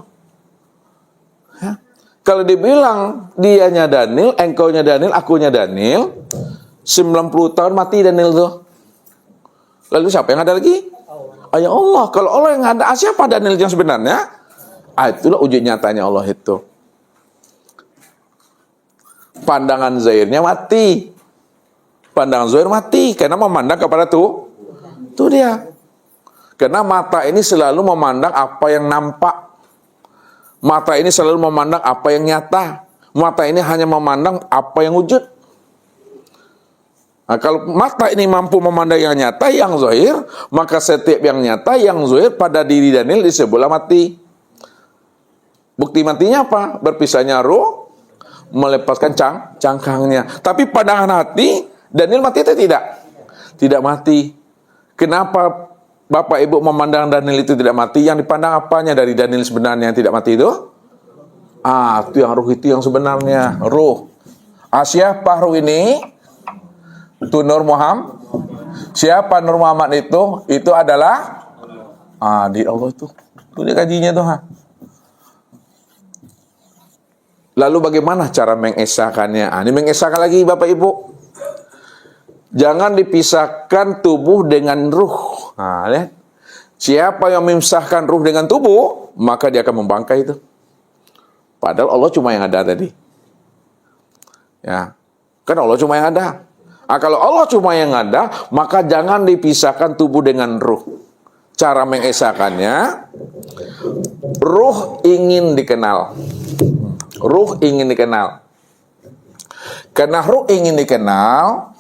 Speaker 1: Ya. Kalau dibilang dianya Daniel, engkaunya Daniel, akunya Daniel, 90 tahun mati Daniel tuh. Lalu siapa yang ada lagi? Ya Allah. Kalau Allah yang ada, siapa Daniel yang sebenarnya? Itulah wujud nyatanya Allah itu. Pandangan zahirnya mati. Pandangan zahir mati karena memandang kepada tuh dia. Karena mata ini selalu memandang apa yang nampak. Mata ini selalu memandang apa yang nyata. Mata ini hanya memandang apa yang wujud. Nah, kalau mata ini mampu memandang yang nyata, yang zahir, maka setiap yang nyata, yang zahir pada diri Daniel disebutlah mati. Bukti matinya apa? Berpisahnya roh, melepaskan cangkangnya. Tapi pandangan hati, Daniel mati atau tidak? Tidak mati. Kenapa Bapak Ibu memandang Daniel itu tidak mati? Yang dipandang apanya dari Daniel sebenarnya yang tidak mati itu? Itu yang ruh itu yang sebenarnya. Ruh. Siapa ruh ini? Itu Nur Muhammad. Siapa Nur Muhammad itu? Itu adalah di Allah itu. Itu dia kajinya tuh. Lalu bagaimana cara mengesahkannya? Ini mengesahkan lagi Bapak Ibu. Jangan dipisahkan tubuh dengan ruh. Lihat. Siapa yang memisahkan ruh dengan tubuh, maka dia akan membangkai itu. Padahal Allah cuma yang ada tadi. Ya. Kan Allah cuma yang ada. Kalau Allah cuma yang ada, maka jangan dipisahkan tubuh dengan ruh. Cara mengesahkannya, ruh ingin dikenal. Ruh ingin dikenal. Karena ruh ingin dikenal,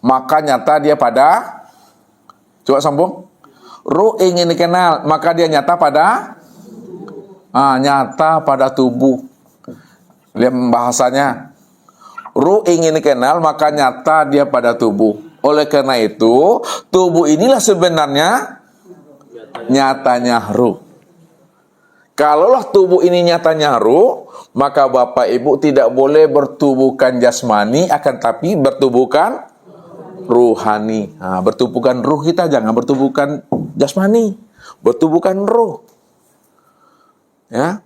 Speaker 1: maka nyata dia pada, coba sambung. Ruh ingin dikenal, maka dia nyata pada, nyata pada tubuh. Lihat bahasanya. Ruh ingin dikenal, maka nyata dia pada tubuh. Oleh karena itu, tubuh inilah sebenarnya nyatanya ruh. Kalaulah tubuh ini nyatanya ruh, maka Bapak Ibu tidak boleh bertubuhkan jasmani, akan tapi bertubuhkan ruhani. Bertubuhkan ruh kita, jangan bertubuhkan jasmani, bertubuhkan ruh. Ya.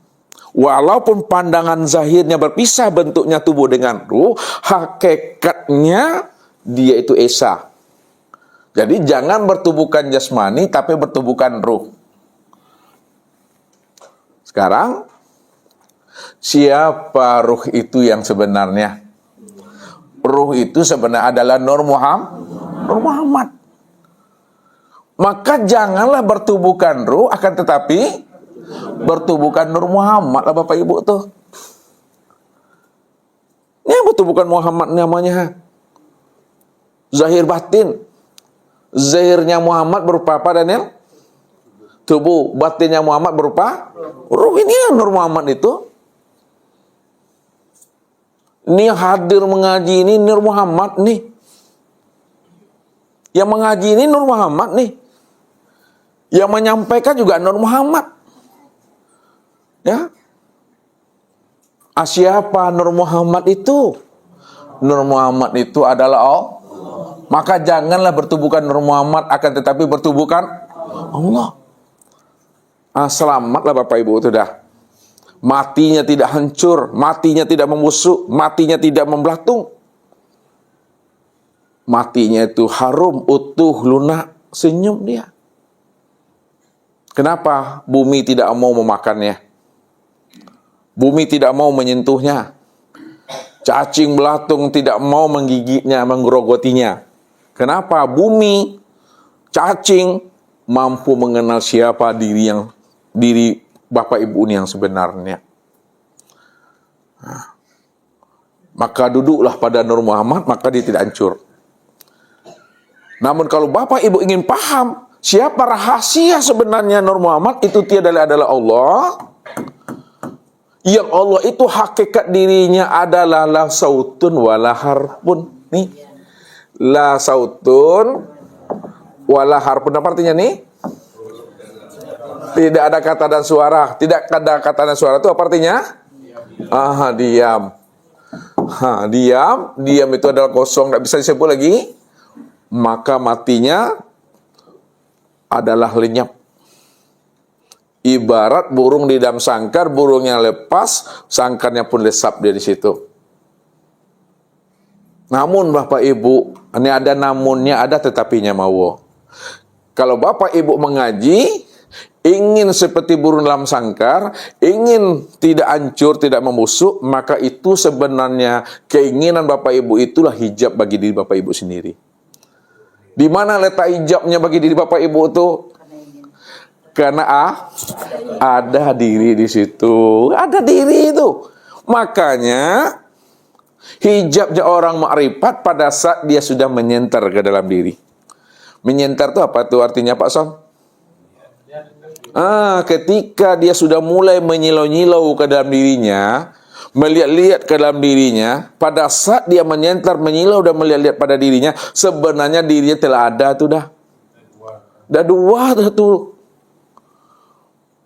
Speaker 1: Walaupun pandangan zahirnya berpisah bentuknya tubuh dengan ruh, hakikatnya dia itu esa. Jadi jangan bertubuhkan jasmani, tapi bertubuhkan ruh. Sekarang, siapa ruh itu yang sebenarnya? Ruh itu sebenarnya adalah Nur Muhammad. Maka janganlah bertubuhkan ruh, akan tetapi bertubuhkan Nur Muhammad lah Bapak Ibu tuh. Ini bertubuhkan Muhammad namanya. Zahir batin. Zahirnya Muhammad berupa apa, Daniel? Tubuh. Batinnya Muhammad berupa ruh. Ini ya Nur Muhammad itu. Ini yang hadir mengaji ini Nur Muhammad nih. Yang mengaji ini Nur Muhammad nih. Yang menyampaikan juga Nur Muhammad. Ya. Siapa Nur Muhammad itu? Nur Muhammad itu adalah Allah. Maka janganlah bertubuhkan Nur Muhammad, akan tetapi bertubuhkan Allah. Selamatlah Bapak Ibu itu dah. Matinya tidak hancur, matinya tidak membusuk, matinya tidak membelatung. Matinya itu harum, utuh, lunak, senyum dia. Kenapa bumi tidak mau memakannya? Bumi tidak mau menyentuhnya. Cacing belatung tidak mau menggigitnya, menggerogotinya. Kenapa bumi, cacing mampu mengenal siapa diri Bapak Ibu ini yang sebenarnya. Maka duduklah pada Nur Muhammad, maka dia tidak hancur. Namun kalau Bapak Ibu ingin paham siapa rahasia sebenarnya Nur Muhammad, itu tiada adalah Allah. Yang Allah itu hakikat dirinya adalah la sautun wala harpun. Nih. La sautun wala harpun. Apa artinya nih? Tidak ada kata dan suara. Tidak ada kata dan suara itu apa artinya? Diam. Diam. Diam itu adalah kosong, tidak bisa disebut lagi. Maka matinya adalah lenyap. Ibarat burung di dalam sangkar, burungnya lepas, sangkarnya pun lesap dia di situ. Namun Bapak Ibu, ini ada namunnya, ada tetapinya mau. Kalau Bapak Ibu mengaji, ingin seperti burung dalam sangkar, ingin tidak hancur, tidak membusuk, maka itu sebenarnya keinginan Bapak Ibu itulah hijab bagi diri Bapak Ibu sendiri. Di mana letak hijabnya bagi diri Bapak Ibu itu? Karena ada diri di situ, ada diri itu. Makanya hijabnya orang makrifat pada saat dia sudah menyentar ke dalam diri. Menyentar itu apa tuh artinya Pak Som? Ketika dia sudah mulai menyilau-nyilau ke dalam dirinya, melihat-lihat ke dalam dirinya, pada saat dia menyentar, menyilau dan melihat-lihat pada dirinya, sebenarnya dirinya telah ada tuh dah. Dah dua dah tuh.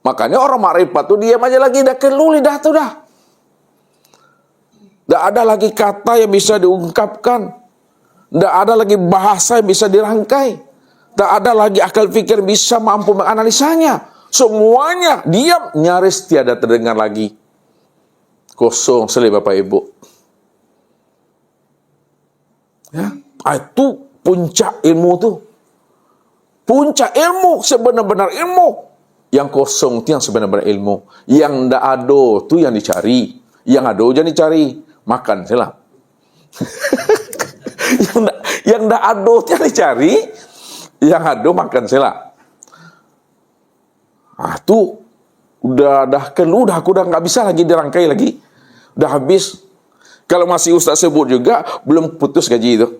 Speaker 1: Makanya orang makrifat tuh diam aja lagi, dah keluh lidah tuh dah. Dah ada lagi kata yang bisa diungkapkan. Dah ada lagi bahasa yang bisa dirangkai. Dah ada lagi akal fikir bisa mampu menganalisanya. Semuanya diam, nyaris tiada terdengar lagi. Kosong sekali Bapak Ibu. Ya, itu puncak ilmu tuh. Puncak ilmu, sebenar-benar ilmu. Yang Kosong itu yang sebenarnya ilmu. Yang ndak ado itu yang dicari. Yang ado jangan dicari. Makan salah. yang ndak ado itu yang dicari. Yang ado makan salah. Tuh udah keluh, aku udah nggak bisa lagi dirangkai lagi. Udah habis. Kalau masih Ustaz sebut juga belum putus gaji itu.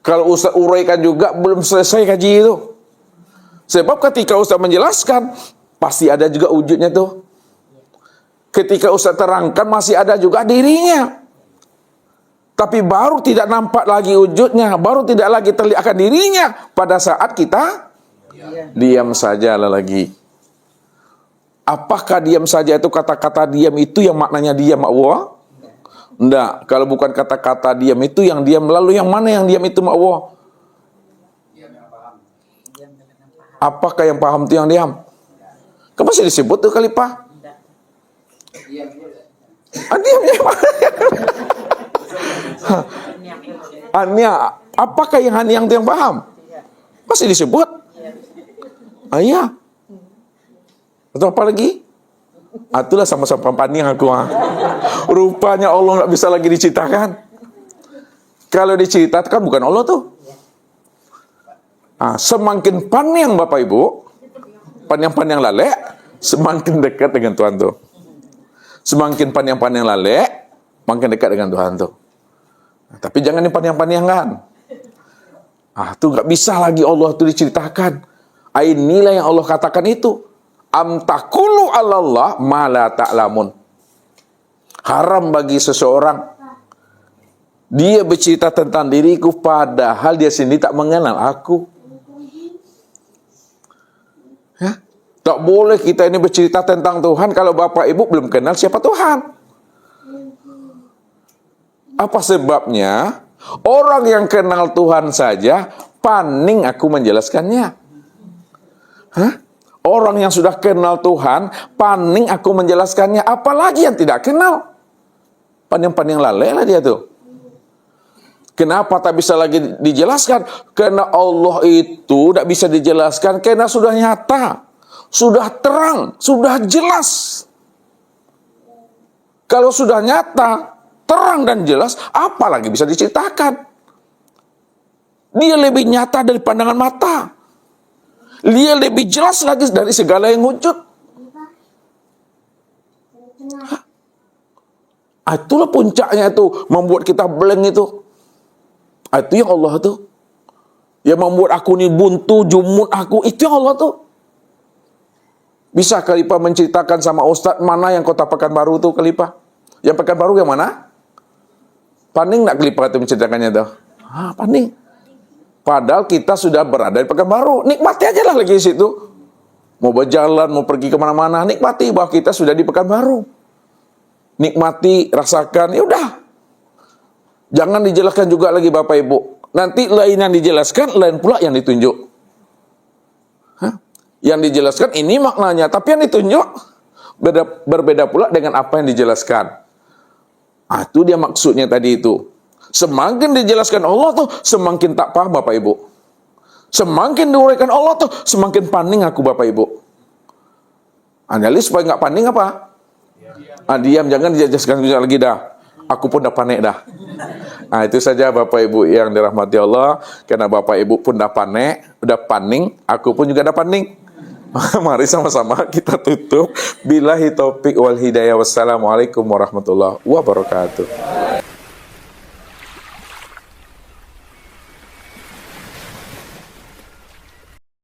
Speaker 1: Kalau Ustaz uraikan juga belum selesai kaji itu. Sebab ketika Ustaz menjelaskan, pasti ada juga wujudnya tuh. Ketika Ustaz terangkan, masih ada juga dirinya. Tapi baru tidak nampak lagi wujudnya, baru tidak lagi terlihat dirinya pada saat kita diam saja lagi. Apakah diam saja itu kata-kata diam itu yang maknanya diam Allah? Enggak, kalau bukan kata-kata diam itu yang diam, lalu yang mana yang diam itu Allah? Apakah yang paham itu yang diam? Kan masih disebut tuh kalipah. Diamnya Ania, apakah yang haniang itu yang paham? Masih disebut? Iya. Atau apa lagi? Itulah sama-sama paniang aku. Rupanya Allah nggak bisa lagi diceritakan. Kalau diceritakan bukan Allah tuh. Semakin paniang Bapak Ibu, paniang-paniang lalek, semakin dekat dengan Tuhan tuh. Semakin paniang-paniang lalek, makin dekat dengan Tuhan tuh. Tapi jangan dipaniang-paniangkan. Tuh nggak bisa lagi Allah itu diceritakan. Inilah yang Allah katakan itu. Am taqulu 'alallah ma la ta'lamun. Haram bagi seseorang dia bercerita tentang diriku padahal dia sendiri tak mengenal aku. Tak boleh kita ini bercerita tentang Tuhan kalau Bapak Ibu belum kenal siapa Tuhan. Apa sebabnya? Orang yang kenal Tuhan saja paning aku menjelaskannya. Orang yang sudah kenal Tuhan paning aku menjelaskannya. Apalagi yang tidak kenal. Paning-paning lalai lah dia tuh. Kenapa tak bisa lagi dijelaskan? Karena Allah itu tidak bisa dijelaskan karena sudah nyata, sudah terang, sudah jelas. Kalau sudah nyata, terang dan jelas, apalagi bisa diceritakan. Dia lebih nyata dari pandangan mata. Dia lebih jelas lagi dari segala yang wujud. Itulah puncaknya itu, membuat kita blank itu. Itu yang Allah tuh. Yang membuat aku ini buntu, jumut aku, itu yang Allah tuh. Bisa Kalipah menceritakan sama Ustadz mana yang kota Pekanbaru tuh Kalipah? Yang Pekanbaru yang mana? Paning nak Kalipah itu menceritakannya tuh? Paning. Padahal kita sudah berada di Pekanbaru. Nikmati aja lah lagi di situ. Mau berjalan, mau pergi kemana-mana, nikmati bahwa kita sudah di Pekanbaru. Nikmati, rasakan, ya udah. Jangan dijelaskan juga lagi Bapak Ibu. Nanti lain yang dijelaskan, lain pula yang ditunjuk. Yang dijelaskan ini maknanya, tapi yang ditunjuk berbeda pula dengan apa yang dijelaskan. Itu dia maksudnya tadi itu. Semakin dijelaskan Allah tuh, semakin tak paham Bapak Ibu. Semakin diuraikan Allah tuh, semakin paning aku Bapak Ibu. Analis supaya nggak paning apa? Diam, jangan dijelaskan lagi dah. Aku pun dah panik dah. Itu saja Bapak Ibu yang dirahmati Allah. Karena Bapak Ibu pun dah panik, udah paning, aku pun juga dah paning. Mari sama-sama kita tutup. Billahi taufik wal hidayah. Wassalamualaikum warahmatullahi wabarakatuh.